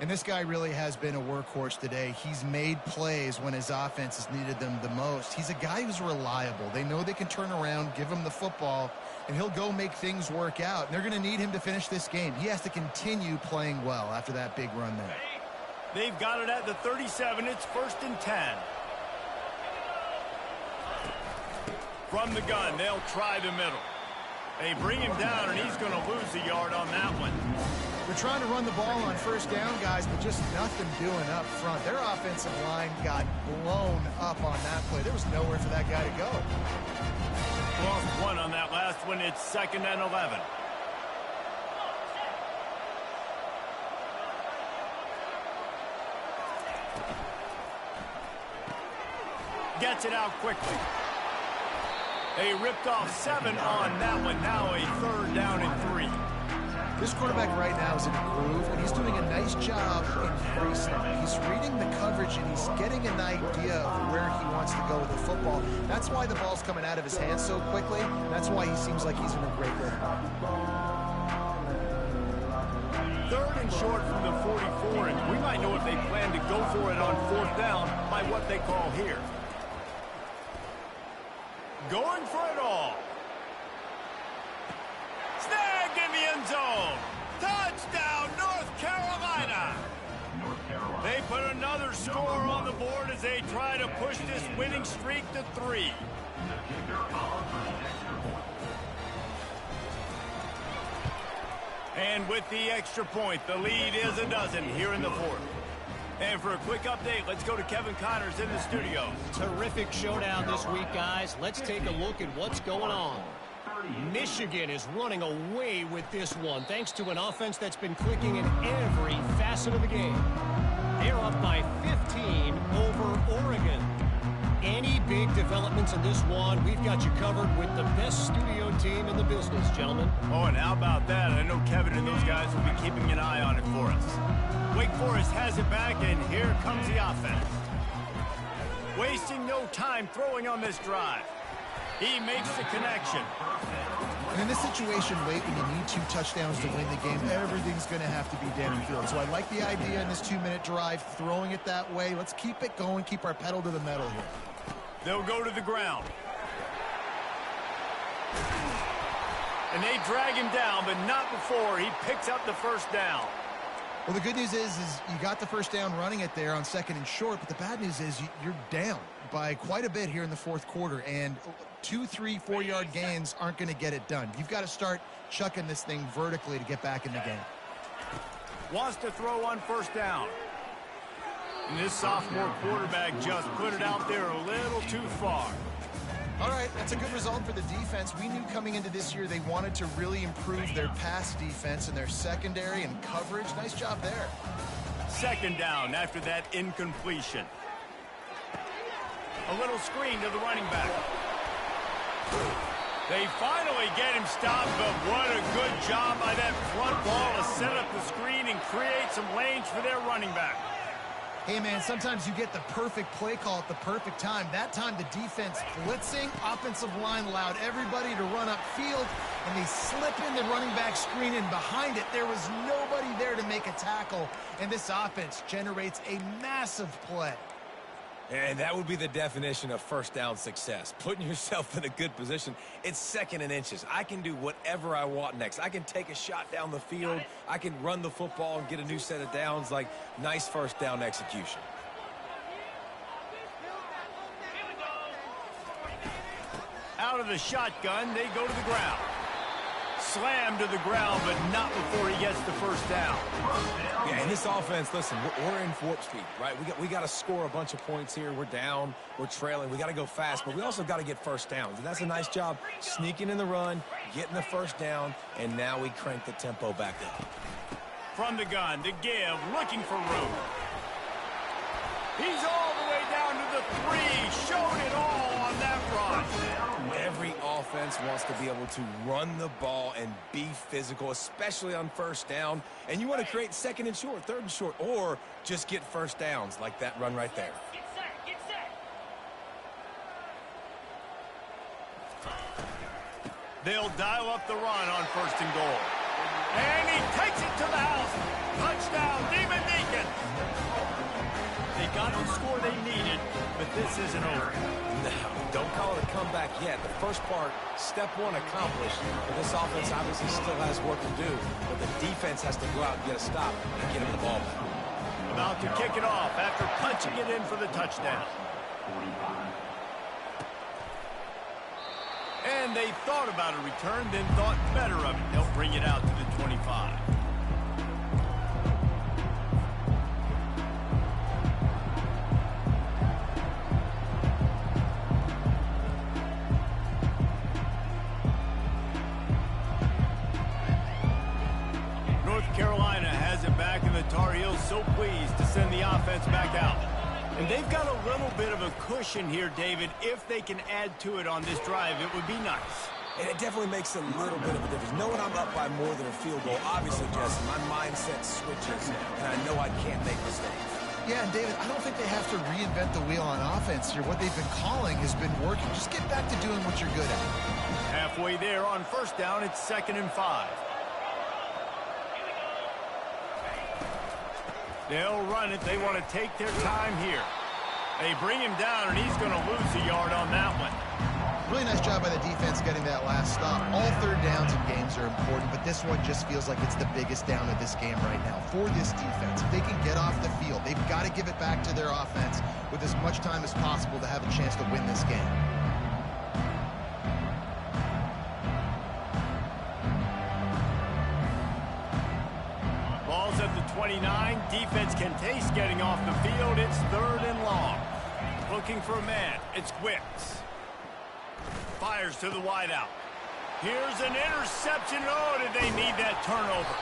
And this guy really has been a workhorse today. He's made plays when his offense has needed them the most. He's a guy who's reliable. They know they can turn around, give him the football, and he'll go make things work out. And they're going to need him to finish this game. He has to continue playing well after that big run there. They've got it at the 37. It's 1st and 10. From the gun, they'll try the middle. They bring him down, and he's going to lose a yard on that one. They're trying to run the ball on first down, guys, but just nothing doing up front. Their offensive line got blown up on that play. There was nowhere for that guy to go. Lost 1 on that last one. It's 2nd and 11. Gets it out quickly. They ripped off 7 on that one. Now a 3rd down and 3. This quarterback right now is in a groove, and he's doing a nice job in pre-snap. He's reading the coverage, and he's getting an idea of where he wants to go with the football. That's why the ball's coming out of his hands so quickly. That's why he seems like he's in a great rhythm. 3rd and short from the 44, and we might know if they plan to go for it on 4th down by what they call here. Going for it all. Snag in the end zone. Touchdown, North Carolina. They put another score on the board as they try to push this winning streak to 3. And with the extra point, the lead is a dozen here in the 4th. And for a quick update, let's go to Kevin Connors in the studio. Terrific showdown this week, guys. Let's take a look at what's going on. Michigan is running away with this one, thanks to an offense that's been clicking in every facet of the game. They're up by 15 over Oregon. Any big developments in this one, we've got you covered with the best studio team in the business, gentlemen. Oh, and how about that? I know Kevin and those guys will be keeping an eye on it for us. Wake Forest has it back, and here comes the offense. Wasting no time throwing on this drive. He makes the connection. And in this situation, Wade, when you need 2 touchdowns to win the game, everything's going to have to be downfield. So I like the idea in this 2-minute drive, throwing it that way. Let's keep it going, keep our pedal to the metal here. They'll go to the ground. And they drag him down, but not before he picks up the first down. Well, the good news is you got the first down running it there on 2nd and short, but the bad news is you're down by quite a bit here in the 4th quarter, and 2, 3, 4-yard gains aren't going to get it done. You've got to start chucking this thing vertically to get back in the game. Wants to throw on first down. And this sophomore quarterback just put it out there a little too far. All right, that's a good result for the defense. We knew coming into this year they wanted to really improve their pass defense and their secondary and coverage. Nice job there. Second down after that incompletion. A little screen to the running back. They finally get him stopped, but what a good job by that front ball to set up the screen and create some lanes for their running back. Hey, man, sometimes you get the perfect play call at the perfect time. That time the defense blitzing, offensive line allowed everybody to run upfield, and they slip in the running back screen, and behind it there was nobody there to make a tackle, and this offense generates a massive play. And that would be the definition of first down success. Putting yourself in a good position. It's second and inches. I can do whatever I want next. I can take a shot down the field. I can run the football and get a new set of downs. Like, nice first down execution. Out of the shotgun, they go to the ground. Slam to the ground, but not before he gets the first down. Yeah, in this offense, listen, we're in warp speed, right? We got to score a bunch of points here. We're down, we're trailing. We got to go fast, but we also got to get first downs. And that's a nice job sneaking in the run, getting the first down, and now we crank the tempo back up. From the gun to give, looking for room. He's all the way down to the 3, showed it all on that run. Every offense wants to be able to run the ball and be physical, especially on first down. And you want to create second and short, third and short, or just get first downs like that run right there. Get set, get set. They'll dial up the run on first and goal. And he takes it to the house. Touchdown, Demon Deacon. They got the score they needed, but this isn't over. No, don't call it a comeback yet. The first part, step one accomplished. But this offense obviously still has work to do. But the defense has to go out and get a stop and get him the ball back. About to kick it off after punching it in for the touchdown. And they thought about a return, then thought better of it. They'll bring it out to the 25. Carolina has it back, and the Tar Heels so pleased to send the offense back out. And they've got a little bit of a cushion here, David. If they can add to it on this drive, it would be nice. And it definitely makes a little bit of a difference. Knowing I'm up by more than a field goal, obviously, Jesse, my mindset switches, and I know I can't make mistakes. Yeah, and David, I don't think they have to reinvent the wheel on offense here. What they've been calling has been working. Just get back to doing what you're good at. Halfway there on first down, it's 2nd and 5. They'll run it. They want to take their time here. They bring him down, and he's going to lose a yard on that one. Really nice job by the defense getting that last stop. All third downs in games are important, but this one just feels like it's the biggest down of this game right now for this defense. If they can get off the field, they've got to give it back to their offense with as much time as possible to have a chance to win this game. Ball's at the 29. Defense can taste getting off the field. It's 3rd and long. Looking for a man. It's Wicks. Fires to the wideout. Here's an interception. Oh, did they need that turnover?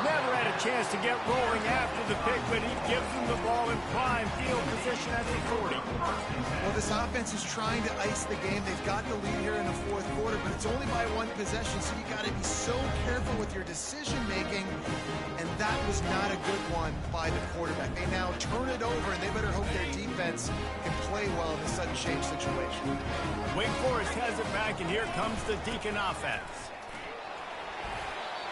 Never had a chance to get rolling after the pick, but he gives them the ball in prime field position at the 40. Well, this offense is trying to ice the game. They've got the lead here in the 4th quarter, but it's only by 1 possession, so you got to be so careful with your decision-making, and that was not a good one by the quarterback. They now turn it over, and they better hope their defense can play well in this sudden change situation. Wake Forest has it back, and here comes the Deacon offense.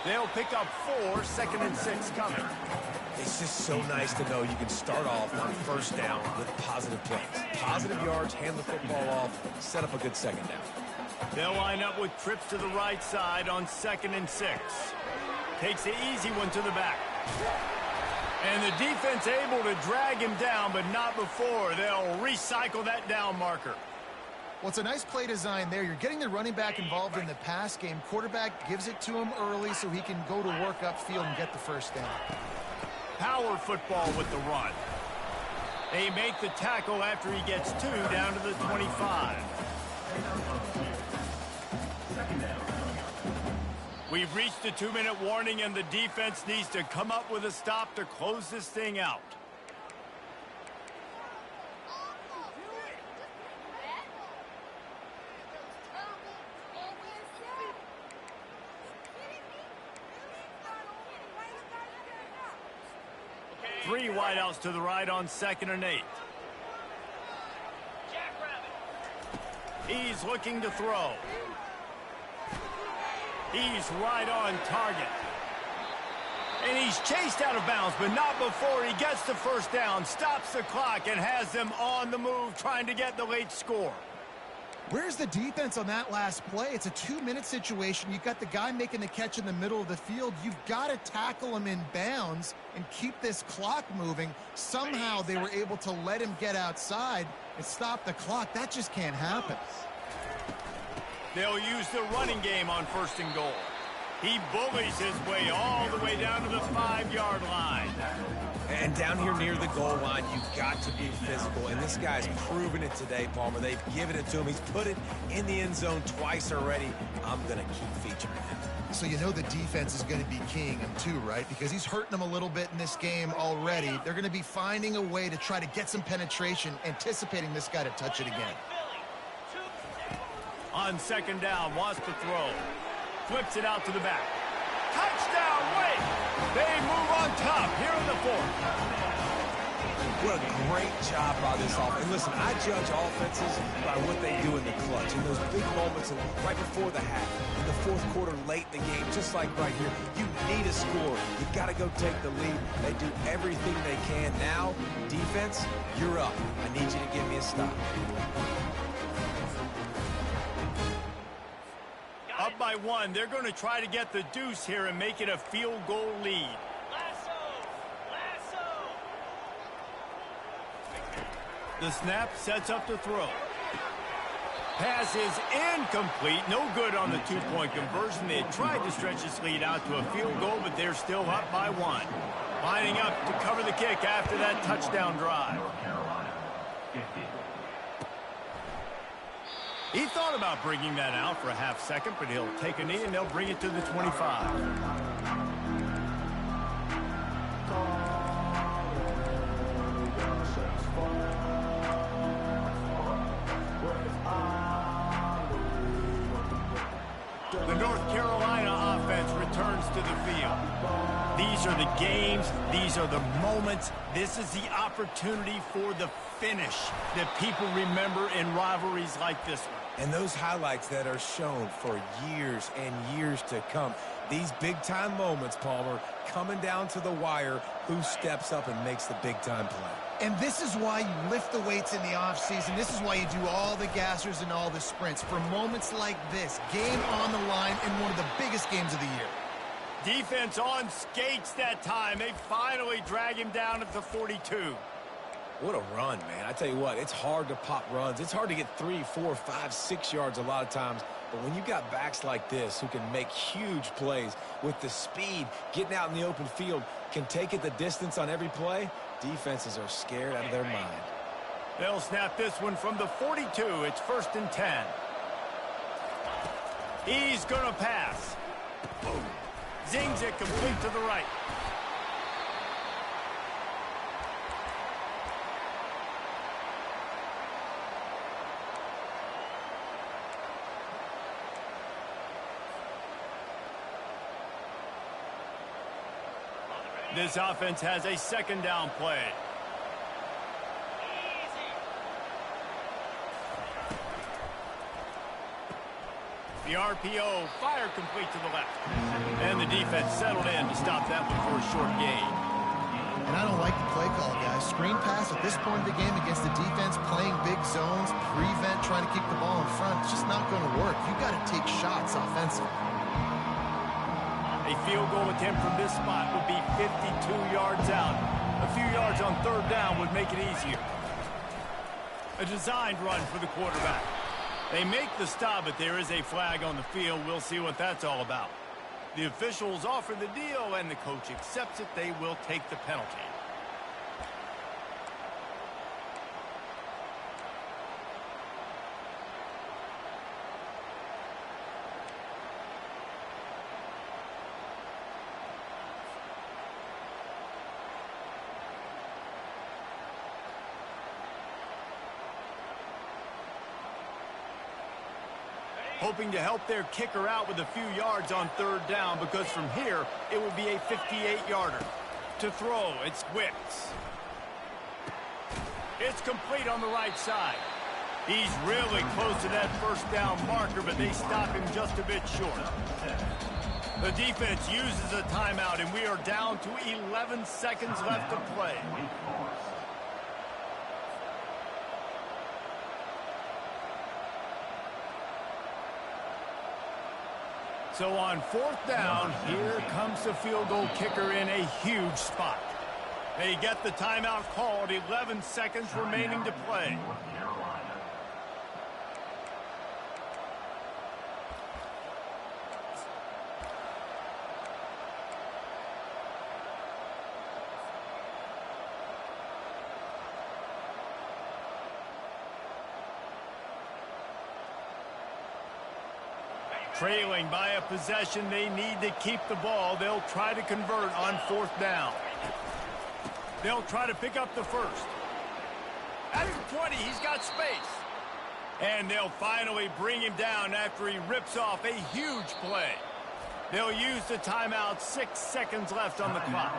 They'll pick up 4, 2nd and 6 coming. It's just so nice to know you can start off on first down with positive plays. Positive yards, hand the football off, set up a good second down. They'll line up with trips to the right side on 2nd and 6. Takes the easy one to the back. And the defense able to drag him down, but not before. They'll recycle that down marker. Well, it's a nice play design there. You're getting the running back involved in the pass game. Quarterback gives it to him early so he can go to work upfield and get the first down. Power football with the run. They make the tackle after he gets 2 down to the 25. Second down coming up. We've reached the 2-minute warning, and the defense needs to come up with a stop to close this thing out. Three wideouts to the right on 2nd and 8. He's looking to throw. He's right on target. And he's chased out of bounds, but not before he gets the first down, stops the clock, and has them on the move trying to get the late score. Where's the defense on that last play? It's a 2-minute situation. You've got the guy making the catch in the middle of the field. You've got to tackle him in bounds and keep this clock moving. Somehow they were able to let him get outside and stop the clock. That just can't happen. They'll use the running game on 1st and goal. He bullies his way all the way down to the 5-yard line. And down here near the goal line, you've got to be physical. And this guy's proven it today, Palmer. They've given it to him. He's put it in the end zone twice already. I'm going to keep featuring him. So you know the defense is going to be keying him too, right? Because he's hurting them a little bit in this game already. They're going to be finding a way to try to get some penetration, anticipating this guy to touch it again. On 2nd down, wants to throw. Flips it out to the back. Touchdown, Wake! They move on top here in the 4th. What a great job by this offense. And listen, I judge offenses by what they do in the clutch. In those big moments right before the half, in the 4th quarter, late in the game, just like right here, you need a score. You've got to go take the lead. They do everything they can. Now, defense, you're up. I need you to give me a stop. Up by 1, they're going to try to get the deuce here and make it a field goal lead. The snap sets up the throw. Pass is incomplete. No good on the 2-point conversion. They tried to stretch this lead out to a field goal, but they're still up by 1. Lining up to cover the kick after that touchdown drive. North Carolina, 50. He thought about bringing that out for a half second, but he'll take a knee and they'll bring it to the 25. The North Carolina offense returns to the field. These are the games. These are the moments. This is the opportunity for the finish that people remember in rivalries like this one. And those highlights that are shown for years and years to come. These big-time moments, Palmer, coming down to the wire, who steps up and makes the big-time play. And this is why you lift the weights in the offseason. This is why you do all the gassers and all the sprints. For moments like this, game on the line in one of the biggest games of the year. Defense on skates that time. They finally drag him down at the 42. What a run, man. I tell you what, it's hard to pop runs. It's hard to get 3, 4, 5, 6 yards a lot of times. But when you got backs like this who can make huge plays with the speed, getting out in the open field, can take it the distance on every play, defenses are scared out of their mind. They'll snap this one from the 42. It's 1st and 10. He's going to pass. Boom. Zings it complete to the right. This offense has a 2nd down play. The RPO, fire complete to the left. And the defense settled in to stop that one for a short gain. And I don't like the play call, guys. Screen pass at this point of the game against the defense, playing big zones, prevent, trying to keep the ball in front. It's just not going to work. You've got to take shots offensively. A field goal attempt from this spot would be 52 yards out. A few yards on 3rd down would make it easier. A designed run for the quarterback. They make the stop, but there is a flag on the field. We'll see what that's all about. The officials offer the deal, and the coach accepts it. They will take the penalty. hoping to help their kicker out with a few yards on third down, because from here, it would be a 58-yarder. To throw, it's Wicks. It's complete on the right side. He's really close to that first down marker, but they stop him just a bit short. The defense uses a timeout, and we are down to 11 seconds left to play. So on fourth down, here comes the field goal kicker in a huge spot. They get the timeout called, 11 seconds remaining to play. Trailing by a possession, they need to keep the ball. They'll try to convert on fourth down. They'll try to pick up the first. At the 20, he's got space. And they'll finally bring him down after he rips off a huge play. They'll use the timeout, 6 seconds left on the clock.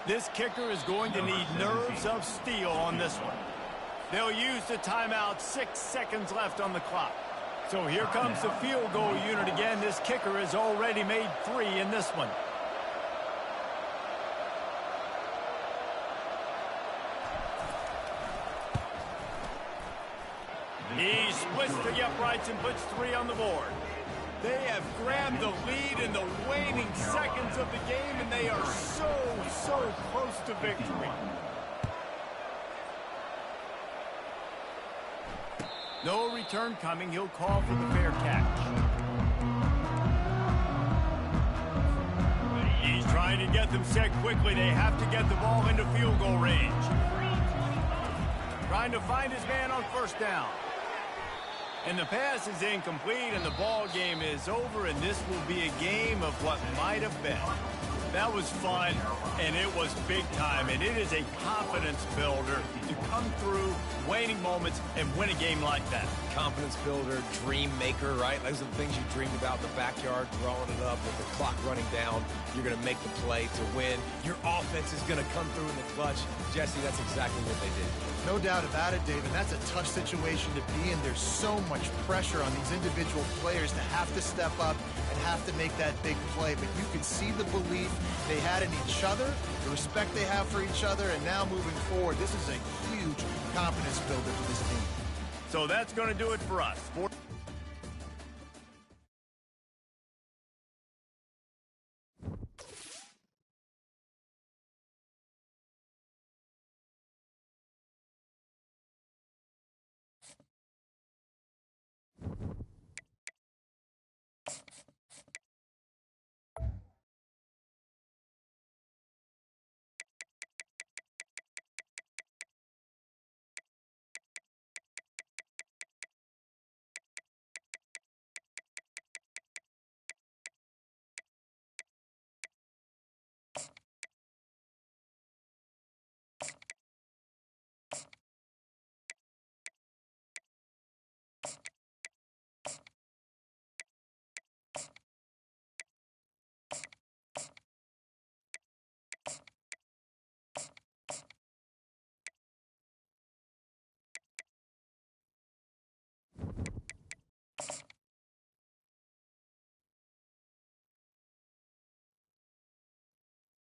This kicker is going to need nerves of steel on this one. They'll use the timeout, 6 seconds left on the clock. So here comes the field goal unit again. This kicker has already made 3 in this one. He splits the uprights and puts 3 on the board. They have grabbed the lead in the waning seconds of the game, and they are so close to victory. No return coming. He'll call for the fair catch. He's trying to get them set quickly. They have to get the ball into field goal range. Trying to find his man on first down. And the pass is incomplete, and the ball game is over, and this will be a game of what might have been. That was fun, and it was big time, and it is a confidence builder to come through waning moments and win a game like that. Confidence builder, dream maker, right? Those are the things you dreamed about in the backyard, throwing it up with the clock running down. You're going to make the play to win. Your offense is going to come through in the clutch. Jesse, that's exactly what they did. No doubt about it, David. That's a tough situation to be in. There's so much pressure on these individual players to have to step up and have to make that big play. But you can see the belief they had in each other, the respect they have for each other, and now moving forward, this is a huge confidence builder for this team. So that's going to do it for us.